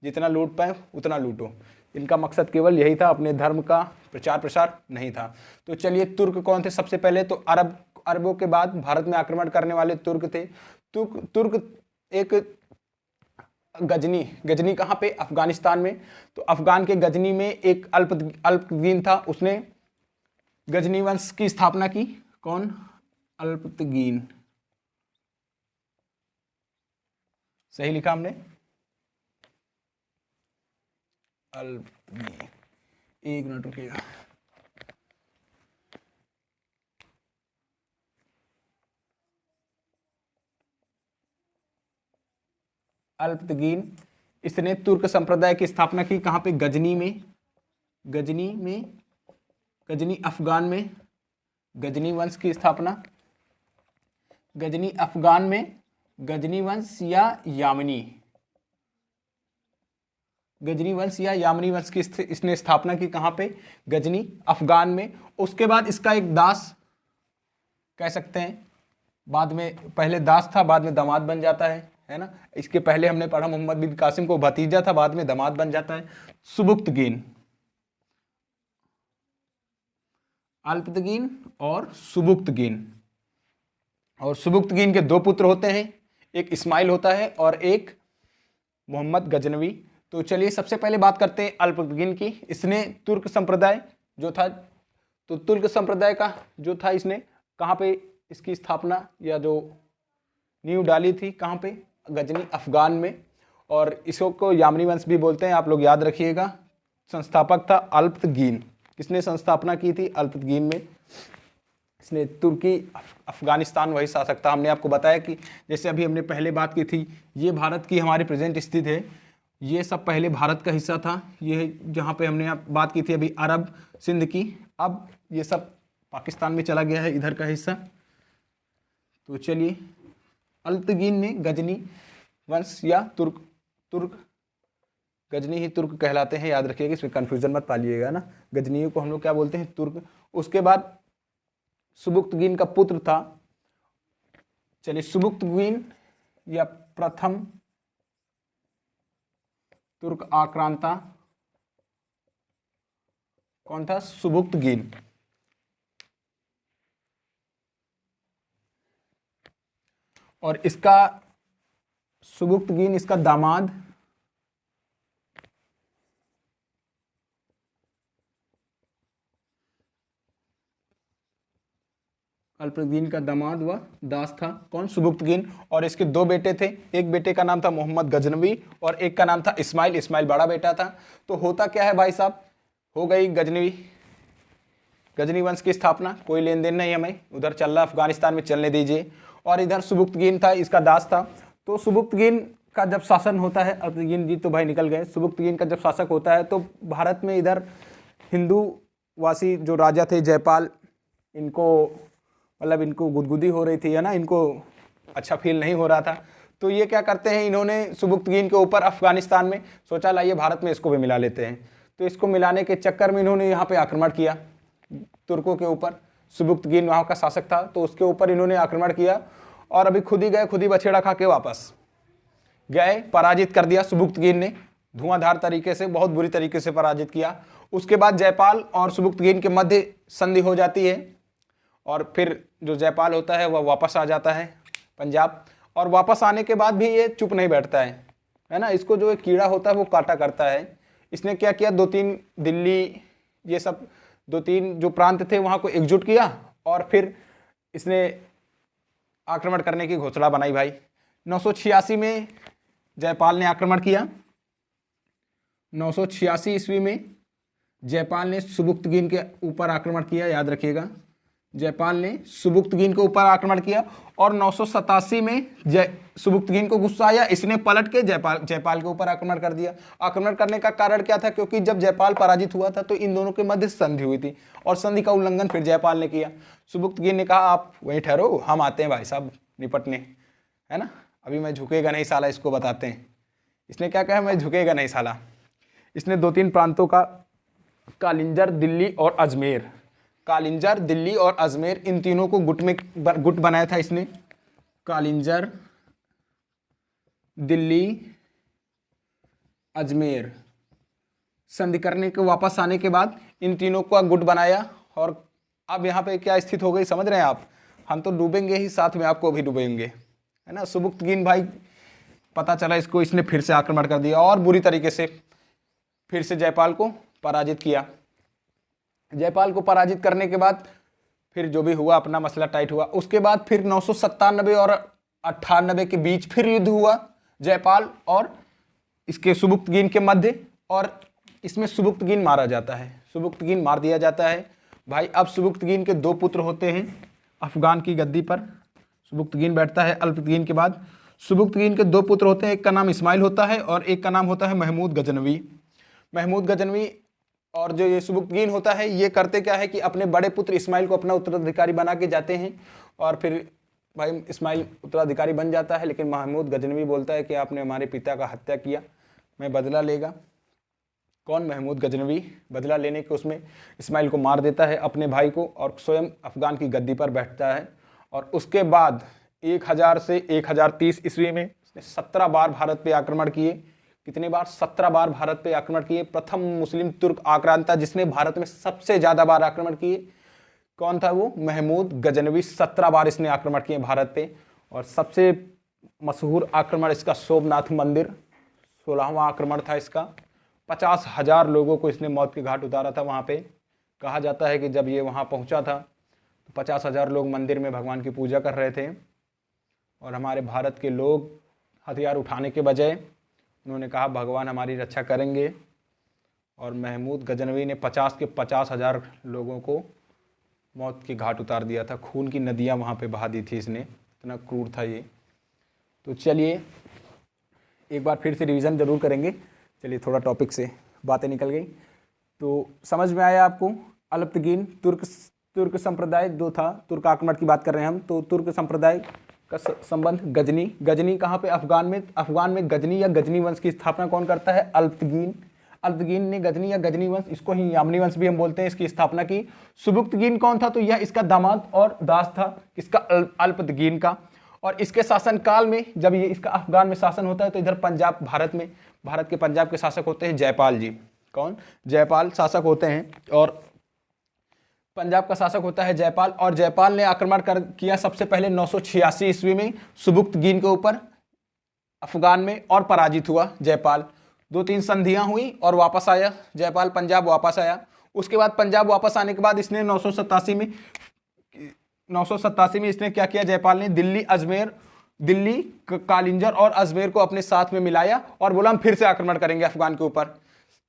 जितना लूट पाए उतना लूटो। इनका मकसद केवल यही था, अपने धर्म का प्रचार प्रसार नहीं था। तो चलिए, तुर्क कौन थे सबसे पहले? तो अरबों के बाद भारत में आक्रमण करने वाले तुर्क थे। तुर्क एक गजनी कहाँ पे? अफगानिस्तान में। तो अफगान के गजनी में एक अल्पतगीन था, उसने गजनी वंश की स्थापना की। कौन? अल्पतगीन। सही लिखा हमने, अल्पतगीन। एक मिनट रुकिएगा। अल्पतगीन, इसने तुर्क संप्रदाय की स्थापना की। कहाँ पे? गजनी अफगान में गजनी वंश की स्थापना। गजनी अफगान में गजनी वंश या यामनी वंश की इसने स्थापना की। कहाँ पे? गजनी अफगान में। उसके बाद इसका एक दास कह सकते हैं, बाद में, पहले दास था, बाद में दामाद बन जाता है ना। इसके पहले हमने पढ़ा मोहम्मद बिन कासिम को भतीजा था, बाद में दामाद बन जाता है। सुबुक्तगीन, अल्पतगीन और सुबुक्तगीन के दो पुत्र होते हैं, एक इस्माइल होता है और एक मोहम्मद गजनवी। तो चलिए, सबसे पहले बात करते हैं अल्पतगीन की। इसने तुर्क संप्रदाय जो था, तो तुर्क संप्रदाय का जो था, इसने कहाँ पे इसकी स्थापना या जो नींव डाली थी? कहाँ पे? गजनी अफगान में। और इसको यामनी वंश भी बोलते हैं, आप लोग याद रखिएगा। संस्थापक था अल्पतगीन। किसने संस्थापना की थी? अल्पतगीन में। इसने तुर्की अफगानिस्तान वही शासक था। हमने आपको बताया कि जैसे अभी हमने पहले बात की थी, ये भारत की हमारी प्रेजेंट स्थिति है, ये सब पहले भारत का हिस्सा था। ये जहाँ पे हमने बात की थी अभी अरब सिंध की, अब ये सब पाकिस्तान में चला गया है, इधर का हिस्सा। तो चलिए, अल्पतगीन ने गजनी वंश या तुर्क गजनी ही तुर्क कहलाते हैं, याद रखिएगा, इसमें कन्फ्यूजन मत पालिएगा ना। गजनी को हम लोग क्या बोलते हैं? तुर्क। उसके बाद सुबुक्तगीन का पुत्र था, चलिए, सुबुक्तगीन या प्रथम तुर्क आक्रांता कौन था? सुबुक्तगीन। और इसका सुबुक्तगीन इसका दामाद अल्पतगीन का दामाद व दास था। कौन? सुबुक्तगीन। और इसके दो बेटे थे, एक बेटे का नाम था मोहम्मद गजनवी और एक का नाम था इस्माइल। इस्माइल बड़ा बेटा था। तो होता क्या है भाई साहब, हो गई गजनी वंश की स्थापना, कोई लेन देन नहीं हमें, उधर चल रहा अफगानिस्तान में, चलने दीजिए। और इधर सुबुक्तगीन था, इसका दास था। तो सुबुक्तगीन का जब शासन होता है, अल्पतगीन जी तो भाई निकल गए, सुबुक्तगीन का जब शासक होता है, तो भारत में इधर हिंदूवासी जो राजा थे जयपाल, इनको गुदगुदी हो रही थी, है ना, इनको अच्छा फील नहीं हो रहा था। तो ये क्या करते हैं, इन्होंने सुबुक्तगीन के ऊपर अफगानिस्तान में सोचा लाइए भारत में इसको भी मिला लेते हैं। तो इसको मिलाने के चक्कर में इन्होंने यहाँ पे आक्रमण किया तुर्कों के ऊपर। सुबुक्तगीन वहाँ का शासक था, तो उसके ऊपर इन्होंने आक्रमण किया और अभी खुद ही बछेड़ा खा के वापस गए, पराजित कर दिया सुबुक्तगीन ने, धुआंधार तरीके से, बहुत बुरी तरीके से पराजित किया। उसके बाद जयपाल और सुबुक्तगीन के मध्य संधि हो जाती है और फिर जो जयपाल होता है वह वापस आ जाता है पंजाब। और वापस आने के बाद भी ये चुप नहीं बैठता है ना। इसको जो एक कीड़ा होता है वो काटा करता है। इसने क्या किया, 2-3 दिल्ली ये सब 2-3 जो प्रांत थे वहाँ को एकजुट किया और फिर इसने आक्रमण करने की घोषणा बनाई भाई। 986 में जयपाल ने आक्रमण किया। 986 ईस्वी में जयपाल ने सुबुक्तगीन के ऊपर आक्रमण किया, याद रखिएगा। जयपाल ने सुबुक्तगीन के ऊपर आक्रमण किया और 987 में सुबुक्तगीन को गुस्सा आया, इसने पलट के जयपाल के ऊपर आक्रमण कर दिया। आक्रमण करने का कारण क्या था, क्योंकि जब जयपाल पराजित हुआ था तो इन दोनों के मध्य संधि हुई थी और संधि का उल्लंघन फिर जयपाल ने किया। सुबुक्तगीन ने कहा आप वहीं ठहरो, हम आते हैं भाई साहब निपटने, है ना। अभी मैं झुकेगा नहीं साला, इसको बताते हैं। इसने क्या कहा, मैं झुकेगा नहीं साला। इसने 2-3 प्रांतों का, कालिंजर, दिल्ली और अजमेर, कालिंजर, दिल्ली और अजमेर, इन तीनों को गुट बनाया था इसने। कालिंजर, दिल्ली, अजमेर, संधि करने के वापस आने के बाद इन तीनों का गुट बनाया। और अब यहाँ पे क्या स्थिति हो गई समझ रहे हैं आप, हम तो डूबेंगे ही, साथ में आपको भी डूबेंगे, है ना। सुबुक्तगीन भाई पता चला इसको, इसने फिर से आक्रमण कर दिया और बुरी तरीके से फिर से जयपाल को पराजित किया। जयपाल को पराजित करने के बाद फिर जो भी हुआ अपना मसला टाइट हुआ। उसके बाद फिर 997 और 98 के बीच फिर युद्ध हुआ जयपाल और इसके सुबुक्तगीन के मध्य, और इसमें सुबुक्तगीन मारा जाता है, सुबुक्तगीन मार दिया जाता है भाई। अब सुबुक्तगीन के 2 पुत्र होते हैं अफगान की गद्दी पर, सुबुक्तगीन बैठता है अल्पतगीन के बाद। सुबुक्तगीन के 2 पुत्र होते हैं, एक का नाम इस्माइल होता है और एक का नाम होता है महमूद गजनवी। महमूद गजनवी और जो ये सुबुक्तगीन होता है, ये करते क्या है कि अपने बड़े पुत्र इस्माइल को अपना उत्तराधिकारी बना के जाते हैं और फिर भाई इस्माइल उत्तराधिकारी बन जाता है, लेकिन महमूद गजनवी बोलता है कि आपने हमारे पिता का हत्या किया, मैं बदला लेगा। कौन, महमूद गजनवी बदला लेने के उसमें इस्माइल को मार देता है अपने भाई को और स्वयं अफगान की गद्दी पर बैठता है। और उसके बाद 1000 से 1030 ईस्वी में उसने 17 बार भारत पे आक्रमण किए। कितने बार, 17 बार भारत पे आक्रमण किए। प्रथम मुस्लिम तुर्क आक्रांता जिसने भारत में सबसे ज्यादा बार आक्रमण किए, कौन था वो, महमूद गजनवी। 17 बार इसने आक्रमण किए भारत पे। और सबसे मशहूर आक्रमण इसका सोमनाथ मंदिर, 16वां आक्रमण था इसका। 50,000 लोगों को इसने मौत के घाट उतारा था वहाँ पे। कहा जाता है कि जब ये वहाँ पहुँचा था तो 50,000 लोग मंदिर में भगवान की पूजा कर रहे थे और हमारे भारत के लोग हथियार उठाने के बजाय उन्होंने कहा भगवान हमारी रक्षा करेंगे, और महमूद गजनवी ने 50 के 50,000 लोगों को मौत के घाट उतार दिया था। खून की नदियाँ वहाँ पे बहा दी थी इसने, इतना क्रूर था ये। तो चलिए एक बार फिर से रिवीजन जरूर करेंगे। चलिए थोड़ा टॉपिक से बातें निकल गई तो समझ में आया आपको। अल्पतगीन तुर्क संप्रदाय जो था, तुर्क आक्रमण की बात कर रहे हैं हम, तो तुर्क संप्रदाय का संबंध गजनी कहाँ पे, अफगान में गजनी या गजनी वंश की स्थापना कौन करता है, अल्पतगीन ने गजनी या गजनी वंश, इसको ही यामनी वंश भी हम बोलते हैं, इसकी स्थापना की। सुबुक्तगीन कौन था, तो यह इसका दामाद और दास था, इसका अल्पतगीन का। और इसके शासन काल में जब ये इसका अफगान में शासन होता है तो इधर पंजाब, भारत के पंजाब के शासक होते हैं जयपाल जी। कौन, जयपाल शासक होते हैं और पंजाब का शासक होता है जयपाल। और जयपाल ने आक्रमण किया सबसे पहले 986 ईस्वी में सुबुक्तगीन के ऊपर अफगान में और पराजित हुआ जयपाल। 2-3 संधियां हुई और वापस आया जयपाल, पंजाब वापस आया। उसके बाद पंजाब वापस आने के बाद इसने 987 में इसने क्या किया, जयपाल ने दिल्ली, कालिंजर और अजमेर को अपने साथ में मिलाया और बोला हम फिर से आक्रमण करेंगे अफगान के ऊपर।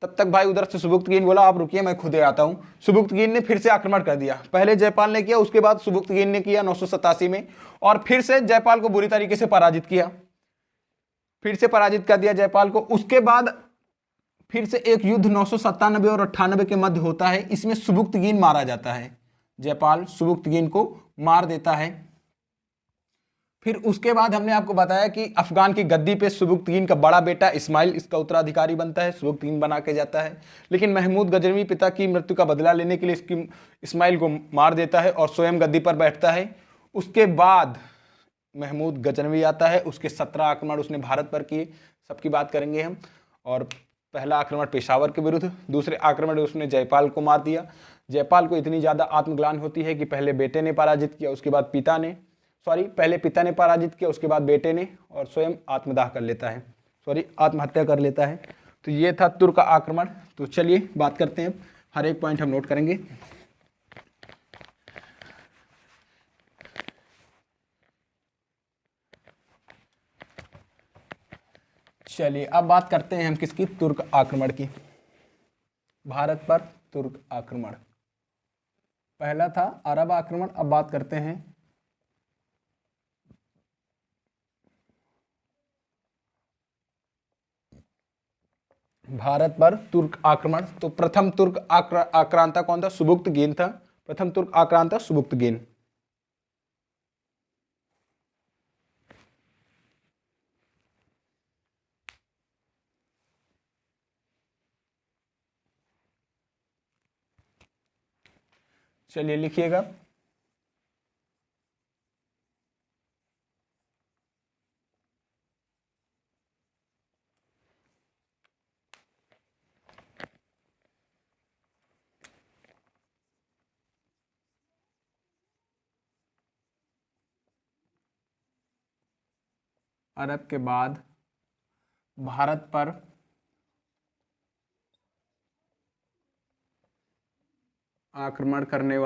तब तक भाई उधर से सुबुक्तगीन बोला आप रुकिए मैं खुद आता हूं। सुबुक्तगीन ने फिर से आक्रमण कर दिया, पहले जयपाल ने किया, उसके बाद सुबुक्तगीन ने किया 987 में, और फिर से जयपाल को बुरी तरीके से पराजित किया, फिर से पराजित कर दिया जयपाल को। उसके बाद फिर से एक युद्ध 997 और 98 के मध्य होता है, इसमें सुबुक्तगीन मारा जाता है, जयपाल सुबुक्तगीन को मार देता है। फिर उसके बाद हमने आपको बताया कि अफगान की गद्दी पे सुबुक्तगीन का बड़ा बेटा इस्माइल इसका उत्तराधिकारी बनता है, सुबुक्तगीन बना के जाता है। लेकिन महमूद गजनवी पिता की मृत्यु का बदला लेने के लिए इस्माइल को मार देता है और स्वयं गद्दी पर बैठता है। उसके बाद महमूद गजनवी आता है, उसके 17 आक्रमण उसने भारत पर किए, सबकी बात करेंगे हम। और पहला आक्रमण पेशावर के विरुद्ध, दूसरे आक्रमण में उसने जयपाल को मार दिया। जयपाल को इतनी ज़्यादा आत्मग्लानि होती है कि पहले बेटे ने पराजित किया, उसके बाद पिता ने, सॉरी, पहले पिता ने पराजित किया, उसके बाद बेटे ने, और स्वयं आत्मदाह कर लेता है, सॉरी आत्महत्या कर लेता है। तो ये था तुर्क आक्रमण। तो चलिए बात करते हैं, हर एक पॉइंट हम नोट करेंगे। चलिए अब बात करते हैं हम किसकी, तुर्क आक्रमण की। भारत पर तुर्क आक्रमण, पहला था अरब आक्रमण। अब बात करते हैं भारत पर तुर्क आक्रमण। तो प्रथम तुर्क आक्रांता कौन था, सुबुक्तगीन था। प्रथम तुर्क आक्रांता सुबुक्तगीन। चलिए लिखिएगा। अरब के बाद भारत पर आक्रमण करने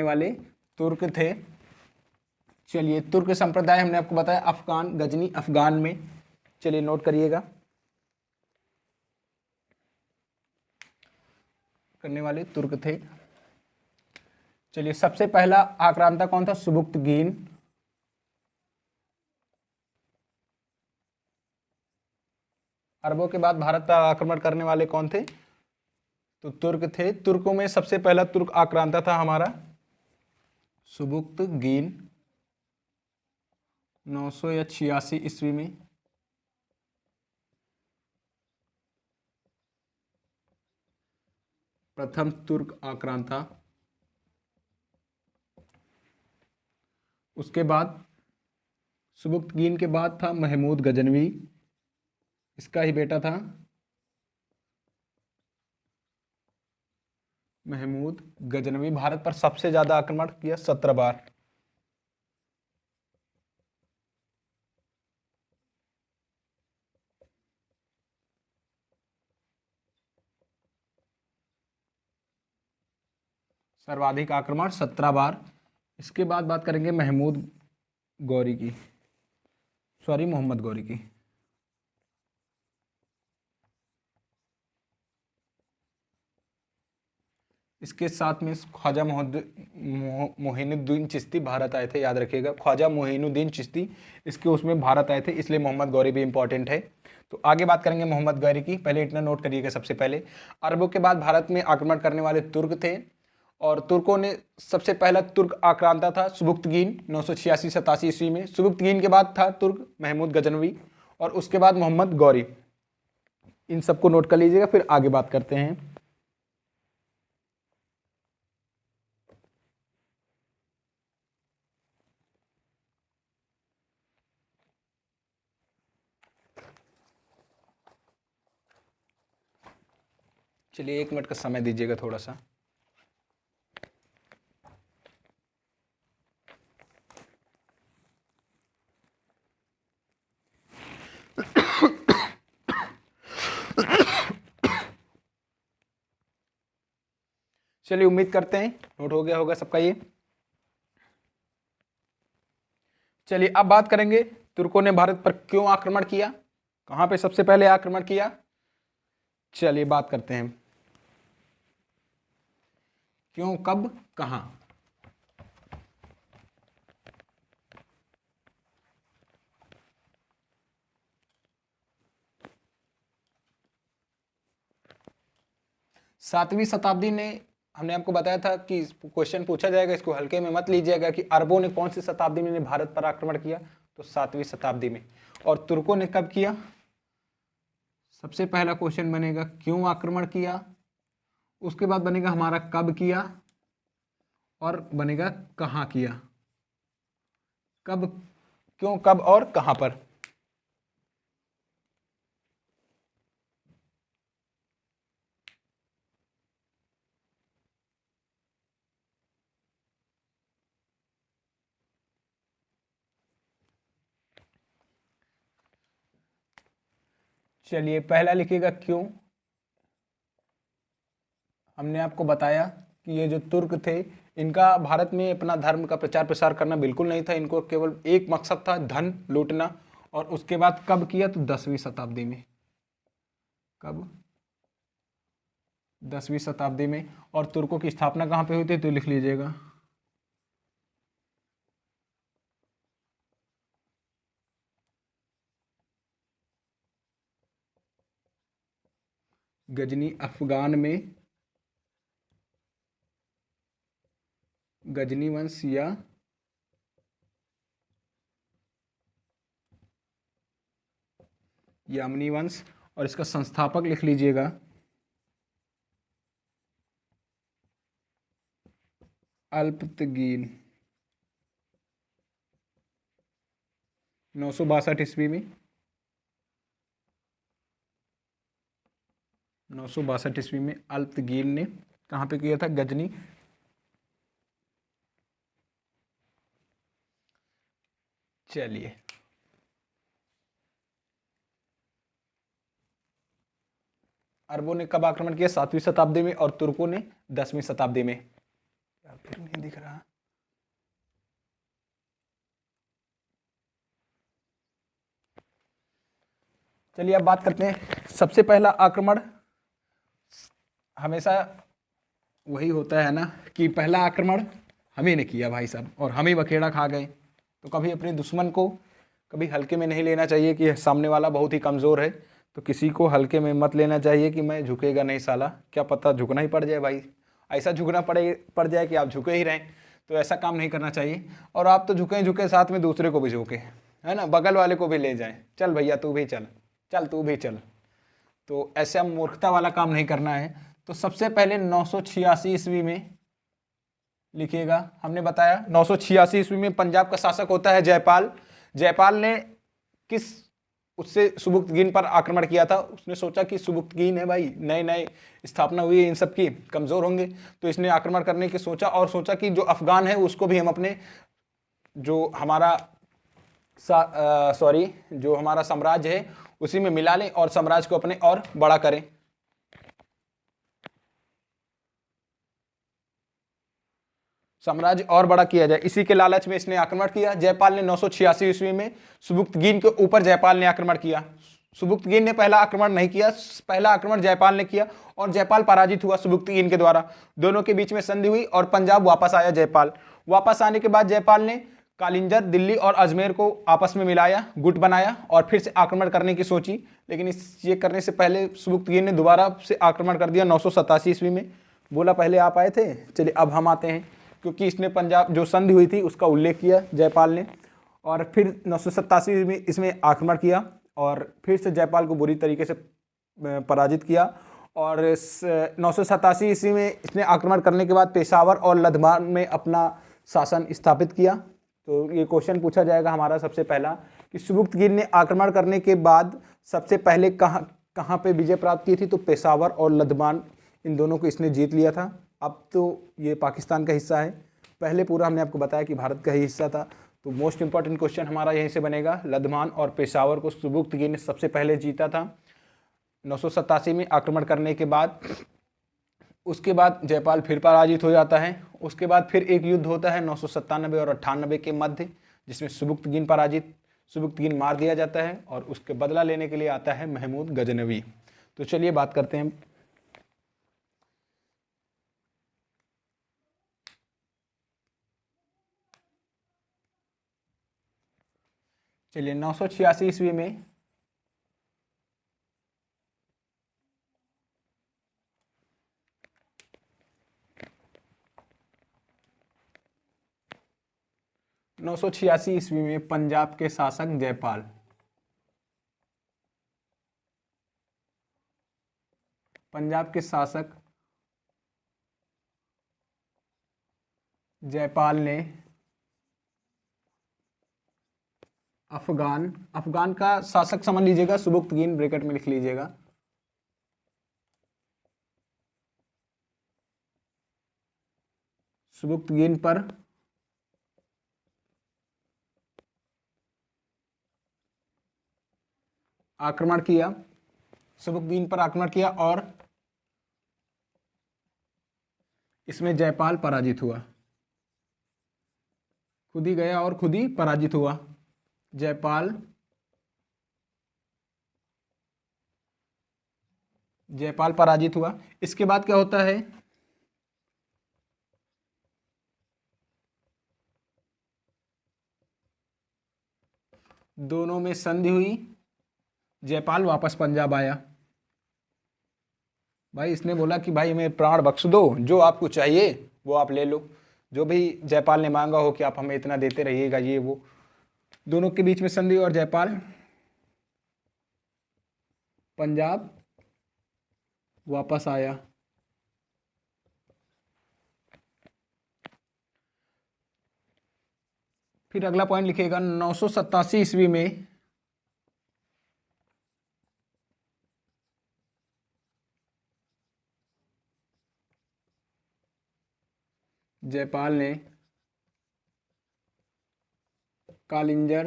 वाले तुर्क थे। चलिए तुर्क संप्रदाय हमने आपको बताया अफगान, गजनी अफगान में। चलिए नोट करिएगा, करने वाले तुर्क थे। चलिए सबसे पहला आक्रांता कौन था, सुबुक्तगीन। अरबों के बाद भारत पर आक्रमण करने वाले कौन थे, तो तुर्क थे। तुर्कों में सबसे पहला तुर्क आक्रांता था हमारा सुबुक्तगीन, 900 या 86 ईस्वी में। प्रथम तुर्क आक्रांता। उसके बाद सुबुक्तगीन के बाद था महमूद गजनवी, इसका ही बेटा था महमूद गजनवी। भारत पर सबसे ज्यादा आक्रमण किया, 17 बार। सर्वाधिक आक्रमण 17 बार। इसके बाद बात करेंगे महमूद गौरी की, सॉरी मोहम्मद गौरी की। इसके साथ में ख्वाजा मोहिनुद्दीन चिश्ती भारत आए थे, याद रखिएगा, ख्वाजा मोहिनुद्दीन चिश्ती इसके उसमें भारत आए थे, इसलिए मोहम्मद गौरी भी इंपॉर्टेंट है। तो आगे बात करेंगे मोहम्मद गौरी की। पहले इतना नोट करिएगा, सबसे पहले अरबों के बाद भारत में आक्रमण करने वाले तुर्क थे, और तुर्कों ने सबसे पहला तुर्क आक्रांता था सुबुक्तगीन 986-87 ईस्वी में। सुबुक्तगीन के बाद था तुर्क महमूद गजनवी, और उसके बाद मोहम्मद गौरी। इन सबको नोट कर लीजिएगा, फिर आगे बात करते हैं। चलिए 1 मिनट का समय दीजिएगा थोड़ा सा। चलिए उम्मीद करते हैं नोट हो गया होगा सबका ये। चलिए अब बात करेंगे तुर्कों ने भारत पर क्यों आक्रमण किया, कहां पे सबसे पहले आक्रमण किया। चलिए बात करते हैं क्यों, कब, कहां। सातवीं शताब्दी ने, हमने आपको बताया था कि क्वेश्चन पूछा जाएगा, इसको हल्के में मत लीजिएगा कि अरबों ने कौन सी शताब्दी में भारत पर आक्रमण किया, तो 7वीं शताब्दी में। और तुर्कों ने कब किया, सबसे पहला क्वेश्चन बनेगा क्यों आक्रमण किया, उसके बाद बनेगा हमारा कब किया, और बनेगा कहां किया। कब, क्यों, कब और कहां पर। चलिए पहला लिखिएगा क्यों। हमने आपको बताया कि ये जो तुर्क थे, इनका भारत में अपना धर्म का प्रचार प्रसार करना बिल्कुल नहीं था। इनको केवल एक मकसद था, धन लूटना। और उसके बाद कब किया, तो 10वीं शताब्दी में। कब, 10वीं शताब्दी में। और तुर्कों की स्थापना कहाँ पे हुई थी, तो लिख लीजिएगा गजनी अफगान में, गजनी वंश या यामनी वंश। और इसका संस्थापक लिख लीजिएगा अल्पतगीन। 962 ईस्वी में, 962 ईस्वी में अल्पतगीन ने कहाँ पे किया था, गजनी। चलिए अरबों ने कब आक्रमण किया, 7वीं शताब्दी में। और तुर्कों ने 10वीं शताब्दी में। यार फिर नहीं दिख रहा। चलिए अब बात करते हैं। सबसे पहला आक्रमण हमेशा वही होता है ना, कि पहला आक्रमण हम ही ने किया भाई साहब, और हम ही बखेड़ा खा गए। तो कभी अपने दुश्मन को कभी हल्के में नहीं लेना चाहिए कि सामने वाला बहुत ही कमज़ोर है, तो किसी को हल्के में मत लेना चाहिए कि मैं झुकेगा नहीं साला, क्या पता झुकना ही पड़ जाए भाई। ऐसा झुकना पड़ जाए कि आप झुके ही रहें, तो ऐसा काम नहीं करना चाहिए। और आप तो झुके झुके साथ में दूसरे को भी झुके, है ना, बगल वाले को भी ले जाएं, चल भैया तू भी चल, चल तू भी चल। तो ऐसा मूर्खता वाला काम नहीं करना है। तो सबसे पहले 986 ईस्वी में लिखिएगा, हमने बताया 986 ईस्वी में पंजाब का शासक होता है जयपाल। जयपाल ने किस उससे सुबुक्तगीन पर आक्रमण किया था। उसने सोचा कि सुबुक्तगीन है भाई, नए नए स्थापना हुई है, इन सब की कमज़ोर होंगे, तो इसने आक्रमण करने की सोचा। और सोचा कि जो अफगान है उसको भी हम अपने जो हमारा जो हमारा साम्राज्य है उसी में मिला लें और साम्राज्य को अपने और बड़ा करें। साम्राज्य और बड़ा किया जाए, इसी के लालच में इसने आक्रमण किया। जयपाल ने 986 ईस्वी में सुबुक्तगीन के ऊपर जयपाल ने आक्रमण किया। सुबुक्तगीन ने पहला आक्रमण नहीं किया, पहला आक्रमण जयपाल ने किया और जयपाल पराजित हुआ सुबुक्तगीन के द्वारा। दोनों के बीच में संधि हुई और पंजाब वापस आया जयपाल। वापस आने के बाद जयपाल ने कालिंजर, दिल्ली और अजमेर को आपस में मिलाया, गुट बनाया और फिर से आक्रमण करने की सोची। लेकिन ये करने से पहले सुबुक्तगीन ने दोबारा से आक्रमण कर दिया 987 ईस्वी में। बोला पहले आप आए थे, चलिए अब हम आते हैं, क्योंकि इसने पंजाब जो संधि हुई थी उसका उल्लेख किया जयपाल ने। और फिर 987 में इसमें आक्रमण किया और फिर से जयपाल को बुरी तरीके से पराजित किया। और 987 ईस्वी में इसने आक्रमण करने के बाद पेशावर और लद्दाख में अपना शासन स्थापित किया। तो ये क्वेश्चन पूछा जाएगा हमारा सबसे पहला कि सुबुक्तगीन ने आक्रमण करने के बाद सबसे पहले कहाँ पे विजय प्राप्त की थी, तो पेशावर और लद्दाख, इन दोनों को इसने जीत लिया था। अब तो ये पाकिस्तान का हिस्सा है, पहले पूरा हमने आपको बताया कि भारत का ही हिस्सा था। तो मोस्ट इंपॉर्टेंट क्वेश्चन हमारा यहीं से बनेगा, लद्दाख और पेशावर को सुबुक्तगीन ने सबसे पहले जीता था 987 में आक्रमण करने के बाद। उसके बाद जयपाल फिर पराजित हो जाता है। उसके बाद फिर एक युद्ध होता है 997 और 98 के मध्य, जिसमें सुबुक्तगीन मार दिया जाता है और उसके बदला लेने के लिए आता है महमूद गजनवी। तो चलिए बात करते हैं। चलिए 986 ईस्वी में 986 ईस्वी में पंजाब के शासक जयपाल, पंजाब के शासक जयपाल ने अफगान का शासक समझ लीजिएगा, सुबुक्तगीन ब्रैकेट में लिख लीजिएगा। सुबुक्तगीन पर आक्रमण किया सुबुक्तगीन पर आक्रमण किया और इसमें जयपाल पराजित हुआ, खुद ही गया और खुद ही पराजित हुआ। जयपाल पराजित हुआ। इसके बाद क्या होता है, दोनों में संधि हुई, जयपाल वापस पंजाब आया। भाई इसने बोला कि भाई हमें प्राण बख्श दो, जो आपको चाहिए वो आप ले लो, जो भी जयपाल ने मांगा हो कि आप हमें इतना देते रहिएगा, ये वो। दोनों के बीच में संधि और जयपाल पंजाब वापस आया। फिर अगला पॉइंट लिखिएगा, 987 ईस्वी में जयपाल ने कालिंजर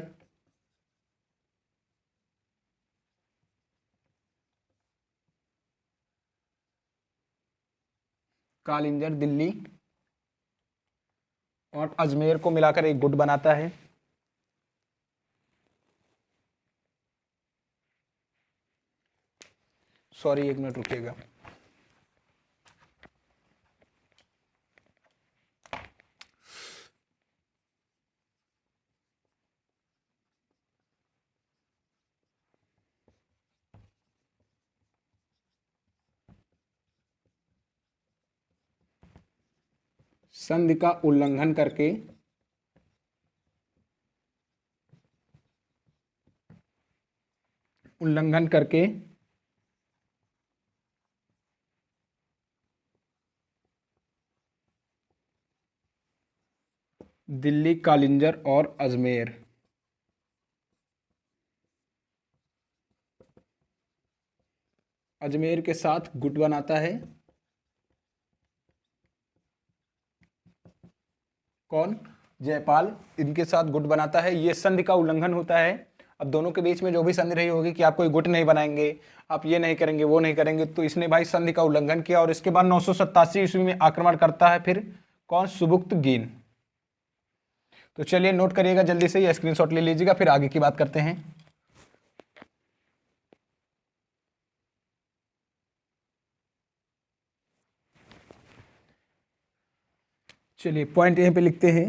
दिल्ली और अजमेर को मिलाकर एक गुट बनाता है। सॉरी, एक मिनट रुकिएगा। संधि का उल्लंघन करके दिल्ली, कालिंजर और अजमेर के साथ गुट बनाता है। कौन? जयपाल इनके साथ गुट बनाता है। ये संधि का उल्लंघन होता है। अब दोनों के बीच में जो भी संधि रही होगी कि आप कोई गुट नहीं बनाएंगे, आप ये नहीं करेंगे, वो नहीं करेंगे, तो इसने भाई संधि का उल्लंघन किया और इसके बाद 987 ईस्वी में आक्रमण करता है। फिर कौन? सुबुक्तगीन। तो चलिए नोट करिएगा जल्दी से, ये स्क्रीनशॉट ले लीजिएगा, फिर आगे की बात करते हैं। चलिए पॉइंट यहीं पे लिखते हैं।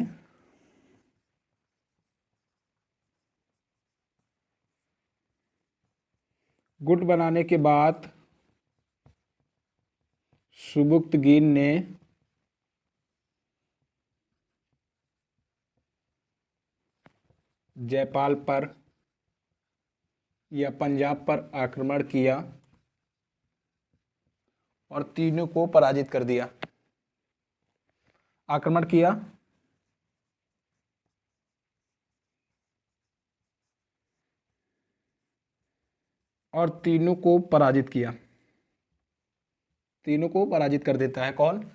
गुट बनाने के बाद सुबुक्तगीन ने जयपाल पर या पंजाब पर आक्रमण किया और तीनों को पराजित कर दिया। आक्रमण किया और तीनों को पराजित किया। तीनों को पराजित कर देता है। कौन?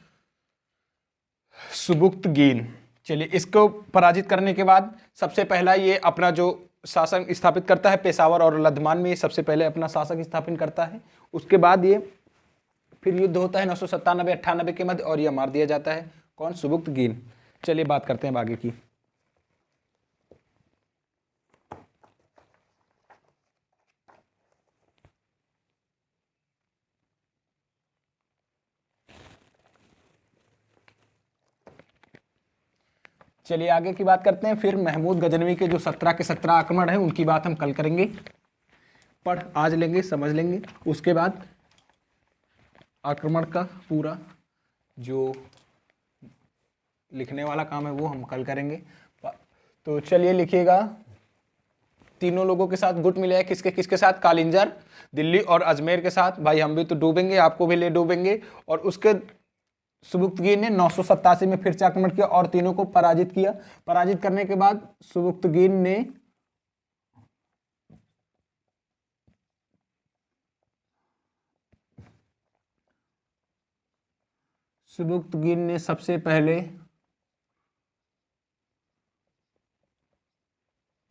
सुबुक्तगीन। चलिए इसको पराजित करने के बाद सबसे पहला ये अपना जो शासन स्थापित करता है पेशावर और लद्दामान में, ये सबसे पहले अपना शासक स्थापित करता है। उसके बाद ये फिर युद्ध होता है 997-98 के मध्य और यह मार दिया जाता है। कौन? सुबुक्तगीन। चलिए बात करते हैं आगे की। चलिए आगे की बात करते हैं। फिर महमूद गजनवी के जो 17 के 17 आक्रमण हैं उनकी बात हम कल करेंगे, पढ़ आज लेंगे, समझ लेंगे। उसके बाद आक्रमण का पूरा जो लिखने वाला काम है वो हम कल करेंगे। तो चलिए लिखिएगा, तीनों लोगों के साथ गुट मिले हैं। किसके किसके साथ? कालिंजर, दिल्ली और अजमेर के साथ। भाई हम भी तो डूबेंगे, आपको भी ले डूबेंगे। और उसके सुबुक्तगीन ने 987 में फिर से आक्रमण किया और तीनों को पराजित किया। पराजित करने के बाद सुबुक्तगीन ने सबसे पहले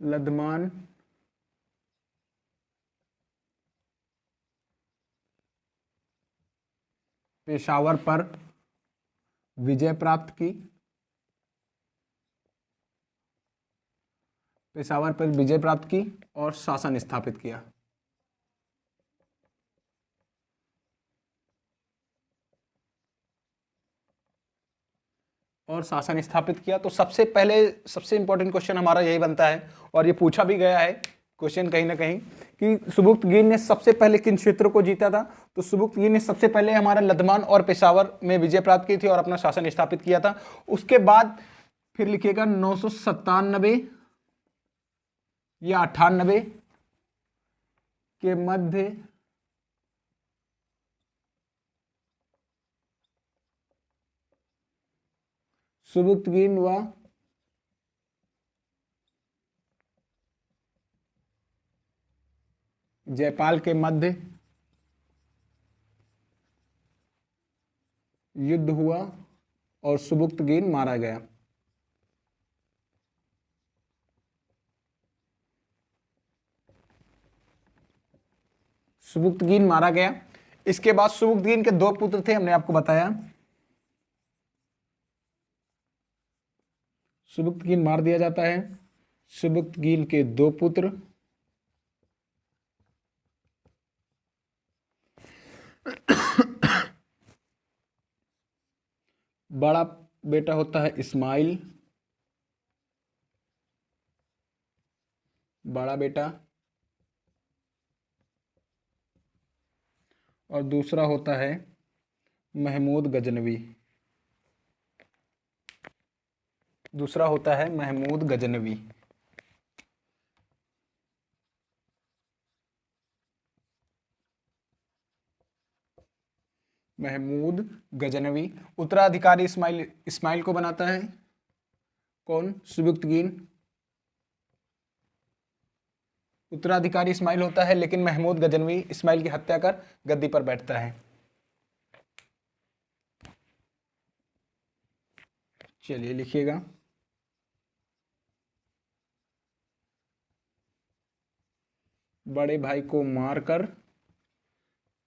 लद्दामान पेशावर पर विजय प्राप्त की, पेशावर पर विजय प्राप्त की और शासन स्थापित किया। और शासन स्थापित किया। तो सबसे पहले सबसे इंपॉर्टेंट क्वेश्चन हमारा यही बनता है, और ये पूछा भी गया है क्वेश्चन कहीं ना कहीं, कि सुबुक्तगीन ने सबसे पहले किन क्षेत्रों को जीता था। तो सुबुक्तगीन ने सबसे पहले हमारा लदमान और पेशावर में विजय प्राप्त की थी और अपना शासन स्थापित किया था। उसके बाद फिर लिखिएगा 997 या 98 के मध्य सुबुक्तगीन व जयपाल के मध्य युद्ध हुआ और सुबुक्तगीन मारा गया। सुबुक्तगीन मारा गया। इसके बाद सुबुक्तगीन के 2 पुत्र थे, हमने आपको बताया। सुबुक्तगीन मार दिया जाता है। सुबुक्तगीन के 2 पुत्र, बड़ा बेटा होता है इस्माइल, बड़ा बेटा, और दूसरा होता है महमूद गजनवी, दूसरा होता है महमूद गजनवी। महमूद गजनवी उत्तराधिकारी इस्माइल को बनाता है। कौन? सुबुक्तगीन। उत्तराधिकारी इस्माइल होता है, लेकिन महमूद गजनवी इस्माइल की हत्या कर गद्दी पर बैठता है। चलिए लिखिएगा। बड़े भाई को मारकर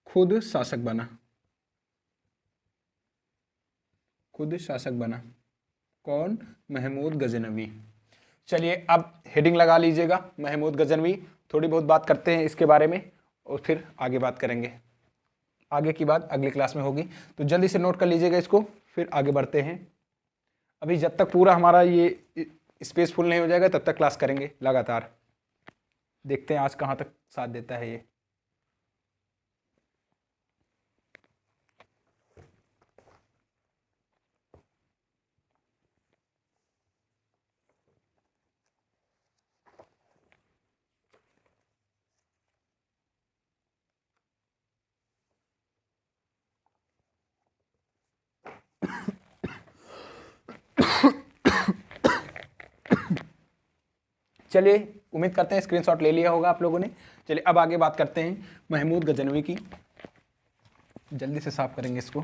खुद शासक बना, खुद शासक बना। कौन? महमूद गजनवी। चलिए अब हेडिंग लगा लीजिएगा, महमूद गजनवी। थोड़ी बहुत बात करते हैं इसके बारे में और फिर आगे बात करेंगे। आगे की बात अगली क्लास में होगी, तो जल्दी से नोट कर लीजिएगा इसको, फिर आगे बढ़ते हैं। अभी जब तक पूरा हमारा ये स्पेस फुल नहीं हो जाएगा तब तक क्लास करेंगे लगातार। देखते हैं आज कहाँ तक साथ देता है ये। चलिए उम्मीद करते हैं स्क्रीनशॉट ले लिया होगा आप लोगों ने। चलिए अब आगे बात करते हैं महमूद गजनवी की। जल्दी से साफ करेंगे इसको।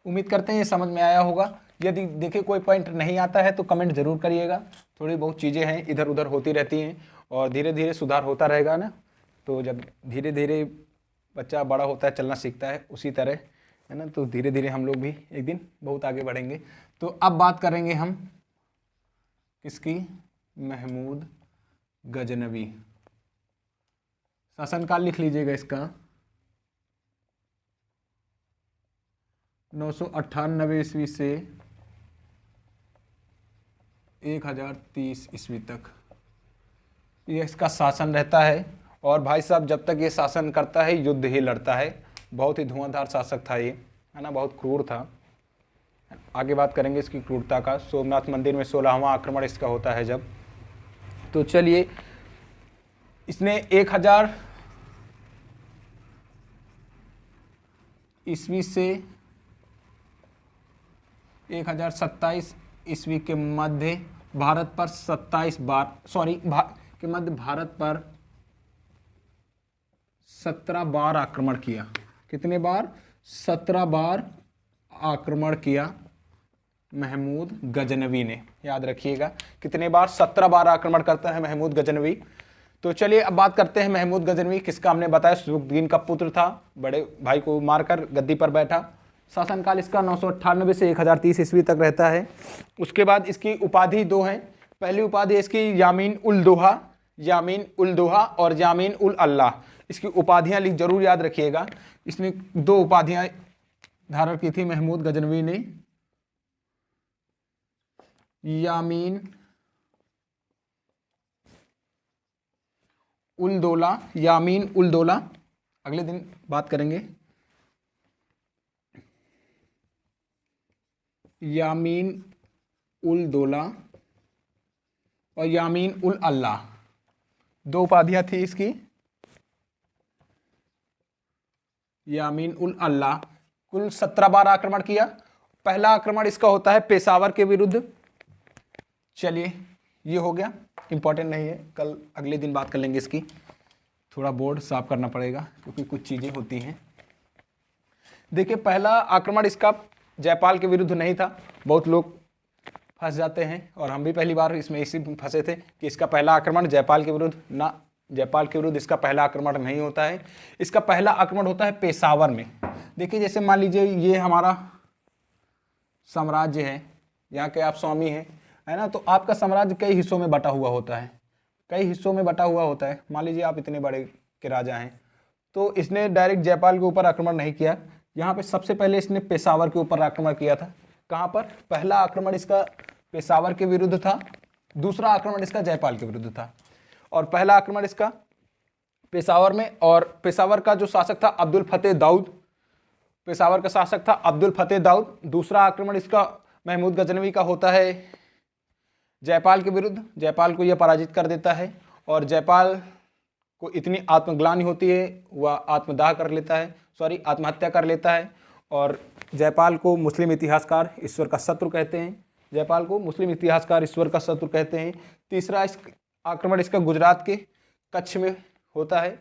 उम्मीद करते हैं ये समझ में आया होगा। यदि देखिए कोई पॉइंट नहीं आता है तो कमेंट जरूर करिएगा। थोड़ी बहुत चीज़ें हैं इधर उधर होती रहती हैं और धीरे धीरे सुधार होता रहेगा ना। तो जब धीरे धीरे बच्चा बड़ा होता है, चलना सीखता है, उसी तरह है ना, तो धीरे धीरे हम लोग भी एक दिन बहुत आगे बढ़ेंगे। तो अब बात करेंगे हम किसकी? महमूद गजनवी। शासनकाल लिख लीजिएगा इसका 998 ईस्वी से 1030 ईस्वी तक ये इसका शासन रहता है। और भाई साहब जब तक ये शासन करता है युद्ध ही लड़ता है। बहुत ही धुआंधार शासक था ये, है ना, बहुत क्रूर था। आगे बात करेंगे इसकी क्रूरता का। सोमनाथ मंदिर में 16वां आक्रमण इसका होता है जब। तो चलिए इसने 1000 ईस्वी से 1027 ईस्वी के मध्य भारत पर 27 बार के मध्य भारत पर 17 बार आक्रमण किया। कितने बार? 17 बार आक्रमण किया महमूद गजनवी ने। याद रखिएगा कितने बार? 17 बार आक्रमण करता है महमूद गजनवी। तो चलिए अब बात करते हैं महमूद गजनवी, किसका हमने बताया सुबुद्दीन का पुत्र था, बड़े भाई को मारकर गद्दी पर बैठा। शासनकाल इसका 998 से 1030 ईस्वी तक रहता है। उसके बाद इसकी उपाधि दो हैं। पहली उपाधि इसकी यामीन उल दोहा, यामीन उल दोहा और यामीन उल अल्लाह। इसकी उपाधियां जरूर याद रखिएगा। इसने दो उपाधियां धारण की थी महमूद गजनवी ने, यामीन उल दौला, यामीन उल दौला, अगले दिन बात करेंगे। यामीन उल दौला और यामीन उल अल्लाह, दो उपाधियां थी इसकी। यामीन उल अल्लाह कुल 17 बार आक्रमण किया। पहला आक्रमण इसका होता है पेशावर के विरुद्ध। चलिए ये हो गया, इंपॉर्टेंट नहीं है, कल अगले दिन बात कर लेंगे इसकी। थोड़ा बोर्ड साफ करना पड़ेगा क्योंकि कुछ चीज़ें होती हैं। देखिए पहला आक्रमण इसका जयपाल के विरुद्ध नहीं था। बहुत लोग फंस जाते हैं और हम भी पहली बार इसमें इसी फंसे थे कि इसका पहला आक्रमण जयपाल के विरुद्ध, ना, जयपाल के विरुद्ध इसका पहला आक्रमण नहीं होता है। इसका पहला आक्रमण होता है पेशावर में। देखिए जैसे मान लीजिए ये हमारा साम्राज्य है, यहाँ के आप स्वामी हैं, है ना, तो आपका साम्राज्य कई हिस्सों में बटा हुआ होता है, कई हिस्सों में बटा हुआ होता है। मान लीजिए आप इतने बड़े के राजा हैं, तो इसने डायरेक्ट जयपाल के ऊपर आक्रमण नहीं किया। यहाँ पे सबसे पहले इसने पेशावर के ऊपर आक्रमण किया था। कहाँ पर? पहला आक्रमण इसका पेशावर के विरुद्ध था, दूसरा आक्रमण इसका जयपाल के विरुद्ध था। और पहला आक्रमण इसका पेशावर में, और पेशावर का जो शासक था अब्दुल फतेह दाऊद, पेशावर का शासक था अब्दुल फतेह दाऊद। दूसरा आक्रमण इसका महमूद गजनवी का होता है जयपाल के विरुद्ध। जयपाल को यह पराजित कर देता है और जयपाल को इतनी आत्मग्लानि होती है, वह आत्मदाह कर लेता है, आत्महत्या कर लेता है। और जयपाल को मुस्लिम इतिहासकार ईश्वर का शत्रु कहते हैं। जयपाल को मुस्लिम इतिहासकार ईश्वर का शत्रु कहते हैं। तीसरा आक्रमण इसका गुजरात के कच्छ में होता है।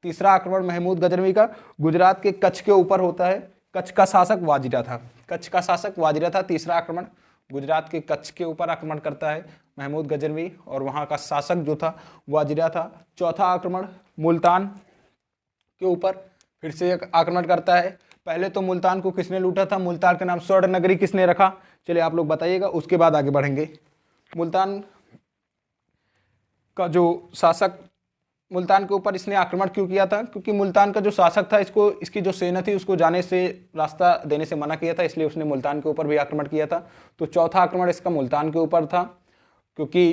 तीसरा आक्रमण महमूद गजनवी का गुजरात के कच्छ के ऊपर होता है। कच्छ का शासक वाजिरा था, कच्छ का शासक वाजिरा था। तीसरा आक्रमण गुजरात के कच्छ के ऊपर आक्रमण करता है महमूद गजनवी, और वहाँ का शासक जो था वाजिरा था। चौथा आक्रमण मुल्तान के ऊपर फिर से एक आक्रमण करता है। पहले तो मुल्तान को किसने लूटा था? मुल्तान का नाम स्वर्ण नगरी किसने रखा? चलिए आप लोग बताइएगा, उसके बाद आगे बढ़ेंगे। मुल्तान का जो शासक, मुल्तान के ऊपर इसने आक्रमण क्यों किया था? क्योंकि मुल्तान का जो शासक था, इसकी जो सेना थी उसको जाने से, रास्ता देने से मना किया था, इसलिए उसने मुल्तान के ऊपर भी आक्रमण किया था। तो चौथा आक्रमण इसका मुल्तान के ऊपर था, क्योंकि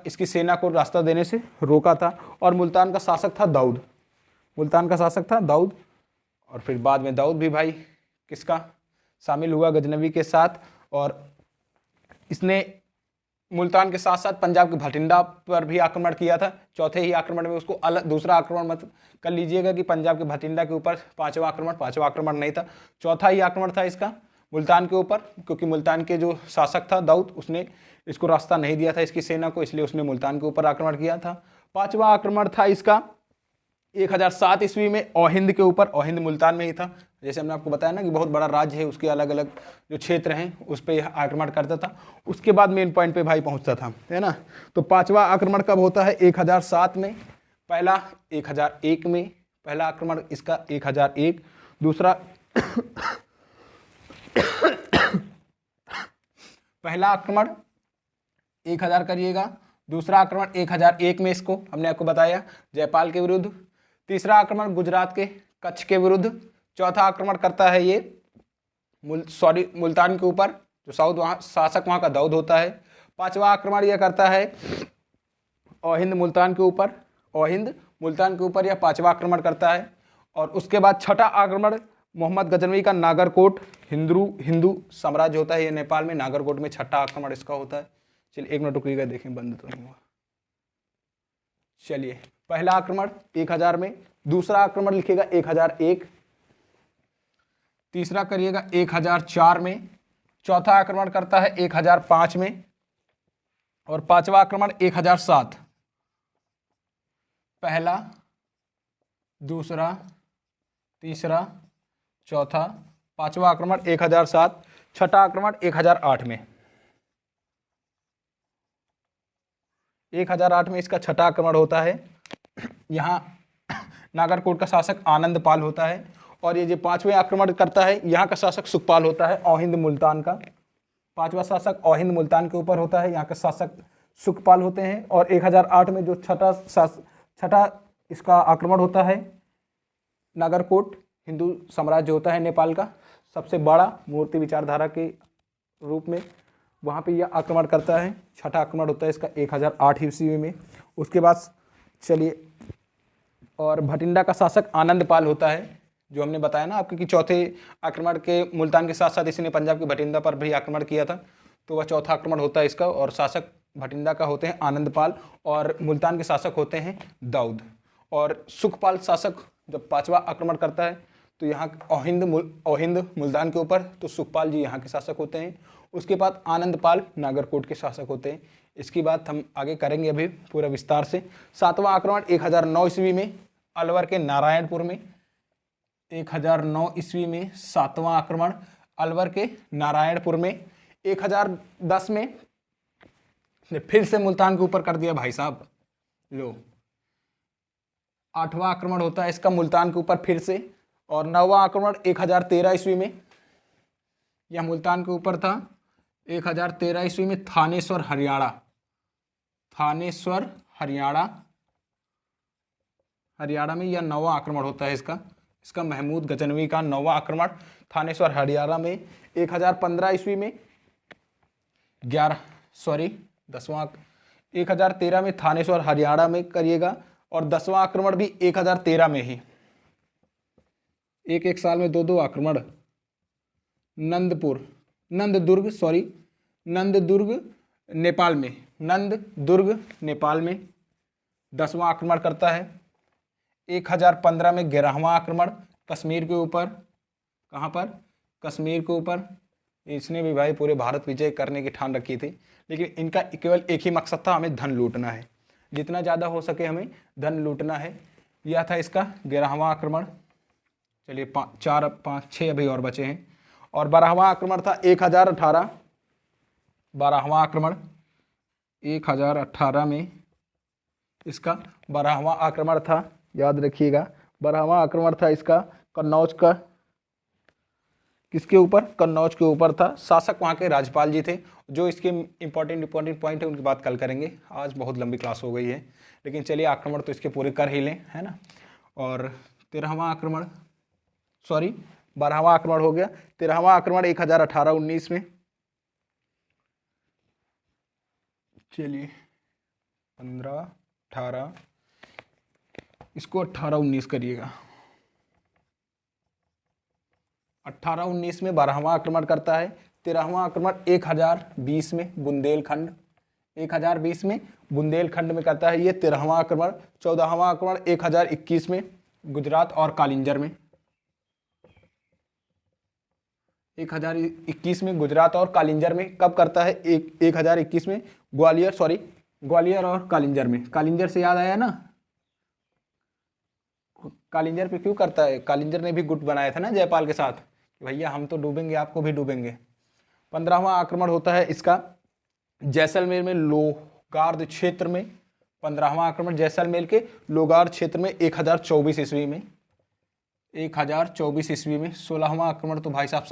इसकी सेना को रास्ता देने से रोका था। और मुल्तान का शासक था दाऊद, मुल्तान का शासक था दाऊद। और फिर बाद में दाऊद भी भाई किसका शामिल हुआ? गजनवी के साथ। और इसने मुल्तान के साथ साथ पंजाब के भटिंडा पर भी आक्रमण किया था। चौथे ही आक्रमण में उसको अलग दूसरा आक्रमण मत कर लीजिएगा कि पंजाब के भटिंडा के ऊपर पांचवा आक्रमण नहीं था, चौथा ही आक्रमण था इसका मुल्तान के ऊपर। क्योंकि मुल्तान के जो शासक था दाऊद, उसने इसको रास्ता नहीं दिया था इसकी सेना को, इसलिए उसने मुल्तान के ऊपर आक्रमण किया था। पांचवा आक्रमण था इसका 1007 ईस्वी में ओहिंद के ऊपर। ओहिंद मुल्तान में ही था, जैसे हमने आपको बताया ना कि बहुत बड़ा राज्य है, उसके अलग अलग जो क्षेत्र हैं उस पर यह आक्रमण करता था। उसके बाद मेन पॉइंट पे भाई पहुंचता था, है ना। तो पांचवा आक्रमण कब होता है? 1007 में। पहला 1001 में, पहला आक्रमण इसका 1001। दूसरा पहला आक्रमण 1000 करिएगा, दूसरा आक्रमण 1001 में इसको हमने आपको बताया जयपाल के विरुद्ध। तीसरा आक्रमण गुजरात के कच्छ के विरुद्ध। चौथा आक्रमण करता है ये मुल्तान के ऊपर, जो शासक वहाँ का दाऊद होता है। पांचवा आक्रमण यह करता है ओहिंद मुल्तान के ऊपर, ओहिंद मुल्तान के ऊपर यह पांचवा आक्रमण करता है। और उसके बाद छठा आक्रमण मोहम्मद गजनवी का नागरकोट, हिंदू साम्राज्य होता है ये नेपाल में, नागरकोट में छठा आक्रमण इसका होता है। चलिए 1 मिनट रुकिएगा, देखें बंद तो नहीं हुआ। चलिए पहला आक्रमण 1000 में, दूसरा आक्रमण लिखिएगा 1001, तीसरा करिएगा 1004 में, चौथा आक्रमण करता है 1005 में, और पांचवा आक्रमण 1007। पहला, दूसरा, तीसरा, चौथा, पांचवा आक्रमण 1007, छठा आक्रमण 1008 में। 1008 में इसका छठा आक्रमण होता है। यहाँ नागरकोट का शासक आनंद पाल होता है, और ये जो पांचवें आक्रमण करता है यहाँ का शासक सुखपाल होता है, औहिंद मुल्तान का। पांचवा शासक औहिंद मुल्तान के ऊपर होता है, यहाँ का शासक सुखपाल होते हैं। और 1008 में जो छठा इसका आक्रमण होता है, नागरकोट हिंदू साम्राज्य होता है नेपाल का सबसे बड़ा मूर्ति विचारधारा के रूप में, वहाँ पे यह आक्रमण करता है। छठा आक्रमण होता है इसका 1008 ईस्वी में। उसके बाद चलिए, और भटिंडा का शासक आनंद पाल होता है, जो हमने बताया ना आपको कि चौथे आक्रमण के मुल्तान के साथ साथ इसने पंजाब के भटिंडा पर भी आक्रमण किया था, तो वह चौथा आक्रमण होता है इसका। और शासक भटिंडा का होते हैं आनंद पाल, और मुल्तान के शासक होते हैं दाऊद। और सुखपाल शासक जब पांचवा आक्रमण करता है तो यहाँ औहिंद मुल्तान के ऊपर, तो सुखपाल जी यहाँ के शासक होते हैं। उसके बाद आनंद पाल नागरकोट के शासक होते हैं। इसकी बात हम आगे करेंगे अभी पूरा विस्तार से। सातवां आक्रमण 1009 ईस्वी में अलवर के नारायणपुर में, 1009 ईस्वी में सातवां आक्रमण अलवर के नारायणपुर में। 1010 में फिर से मुल्तान के ऊपर कर दिया भाई साहब, लो आठवां आक्रमण होता है इसका मुल्तान के ऊपर फिर से। और नौवां आक्रमण 1013 ईस्वी में, यह मुल्तान के ऊपर था 1013 ईस्वी में, थानेश्वर हरियाणा में यह नौवां आक्रमण होता है इसका महमूद गजनवी का नौवां आक्रमण थानेश्वर हरियाणा में। 1015 ईस्वी में 1013 में थानेश्वर हरियाणा में करिएगा। और 10वां आक्रमण भी 1013 में ही, एक साल में दो आक्रमण। नंददुर्ग नेपाल में 10वां आक्रमण करता है। 1015 में 11वां आक्रमण कश्मीर के ऊपर, कहाँ पर? कश्मीर के ऊपर। इसने भी भाई पूरे भारत विजय करने की ठान रखी थी, लेकिन इनका केवल एक ही मकसद था, हमें धन लूटना है, जितना ज़्यादा हो सके हमें धन लूटना है। यह था इसका 11वां आक्रमण। चलिए 4, 5, 6 अभी और बचे हैं। और 12वां आक्रमण था 1018। 12वां आक्रमण 1018 में इसका 12वां आक्रमण था, याद रखिएगा। 12वां आक्रमण था इसका कन्नौज का, किसके ऊपर? कन्नौज के ऊपर था। शासक वहाँ के राज्यपाल जी थे। जो इसके इंपॉर्टेंट पॉइंट है उनकी बात कल करेंगे, आज बहुत लंबी क्लास हो गई है, लेकिन चलिए आक्रमण तो इसके पूरे कर ही लें, है ना। और 12वां आक्रमण हो गया। 13वां आक्रमण 1018-19 में, चलिए 15, 18, इसको 18-19 करिएगा। 18-19 में 12वां आक्रमण करता है। 13वां आक्रमण 1020 में बुंदेलखंड, 1020 में बुंदेलखंड में करता है ये 13वां आक्रमण। 14वां आक्रमण 1021 में गुजरात और कालिंजर में, 1021 में गुजरात और कालिंजर में। कब करता है? 1021 में ग्वालियर और कालिंजर में। कालिंजर से याद आया ना, कालिंजर पे क्यों करता है? कालिंजर ने भी गुट बनाया था ना जयपाल के साथ, भैया हम तो डूबेंगे, आपको भी डूबेंगे। 15वां आक्रमण होता है इसका जैसलमेर में लोगार्द क्षेत्र में। 15वां आक्रमण जैसलमेर के लोगार्द क्षेत्र में 1024 ईस्वी में, 1024 ईस्वी में। 16वां आक्रमण तो भाई साहब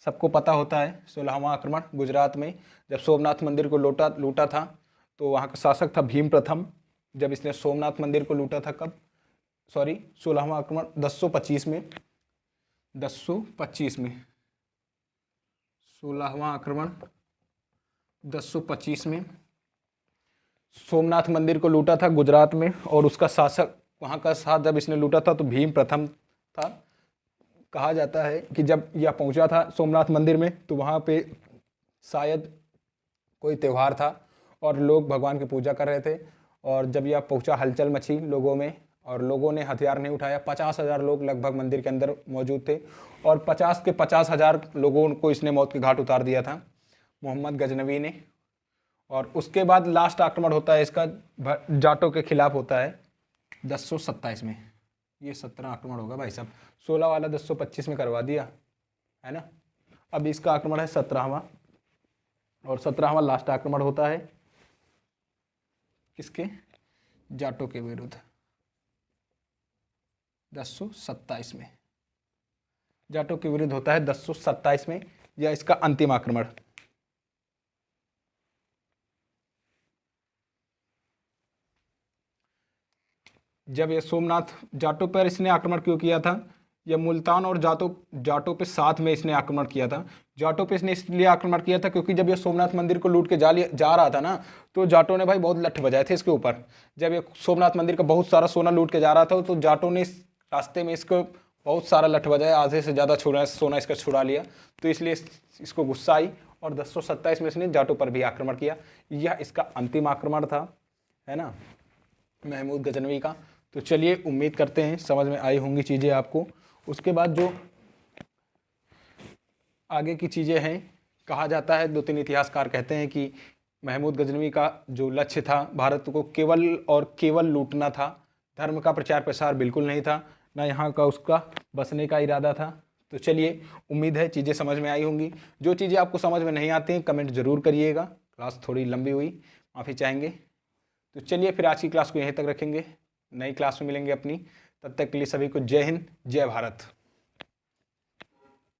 सबको पता होता है। 16वां आक्रमण गुजरात में, जब सोमनाथ मंदिर को लूटा था, तो वहाँ का शासक था भीम प्रथम। जब इसने सोमनाथ मंदिर को लूटा था, कब? 16वां आक्रमण 1025 में, 16वां आक्रमण 1025 में सोमनाथ मंदिर को लूटा था गुजरात में। और उसका शासक वहाँ का साथ जब इसने लूटा था तो भीम प्रथम था। कहा जाता है कि जब यह पहुँचा था सोमनाथ मंदिर में, तो वहाँ पे शायद कोई त्यौहार था और लोग भगवान की पूजा कर रहे थे। और जब यह पहुँचा, हलचल मची लोगों में, और लोगों ने हथियार नहीं उठाया। 50,000 लोग लगभग मंदिर के अंदर मौजूद थे, और 50 के 50,000 लोगों को इसने मौत के घाट उतार दिया था, मोहम्मद गजनवी ने। और उसके बाद लास्ट आक्रमण होता है इसका जाटों के खिलाफ होता है 1027 में। ये 17 आक्रमण होगा भाई साहब, 16 वाला 1025 में करवा दिया है ना। अब इसका आक्रमण है 17वां, और 17वां लास्ट आक्रमण होता है किसके? जाटों के विरुद्ध 1027 में। जाटों के विरुद्ध होता है 1027 में, यह इसका अंतिम आक्रमण। जब यह सोमनाथ, जाटों पर इसने आक्रमण क्यों किया था? यह मुल्तान और जाटों पे साथ में इसने आक्रमण किया था। जाटों पे इसने इसलिए आक्रमण किया था क्योंकि जब यह सोमनाथ मंदिर को लूट के जा रहा था ना, तो जाटों ने भाई बहुत लठ बजाए थे इसके ऊपर। जब ये सोमनाथ मंदिर का बहुत सारा सोना लूट के जा रहा था, तो जाटों ने इस रास्ते में इसको बहुत सारा लठ बजाया, आधे से ज़्यादा सोना इसका छुड़ा लिया। तो इसलिए इसको गुस्सा आई और 1027 में इसने जाटों पर भी आक्रमण किया। यह इसका अंतिम आक्रमण था, है ना, महमूद गजनवी का। तो चलिए, उम्मीद करते हैं समझ में आई होंगी चीज़ें आपको। उसके बाद जो आगे की चीज़ें हैं, कहा जाता है, 2-3 इतिहासकार कहते हैं कि महमूद गजनवी का जो लक्ष्य था भारत को केवल और केवल लूटना था। धर्म का प्रचार प्रसार बिल्कुल नहीं था, ना यहाँ का उसका बसने का इरादा था। तो चलिए, उम्मीद है चीज़ें समझ में आई होंगी। जो चीज़ें आपको समझ में नहीं आती हैं कमेंट ज़रूर करिएगा। क्लास थोड़ी लंबी हुई, माफ़ी चाहेंगे। तो चलिए, फिर आज की क्लास को यहीं तक रखेंगे, नई क्लास में मिलेंगे अपनी। तब तक के लिए सभी को जय हिंद, जय भारत।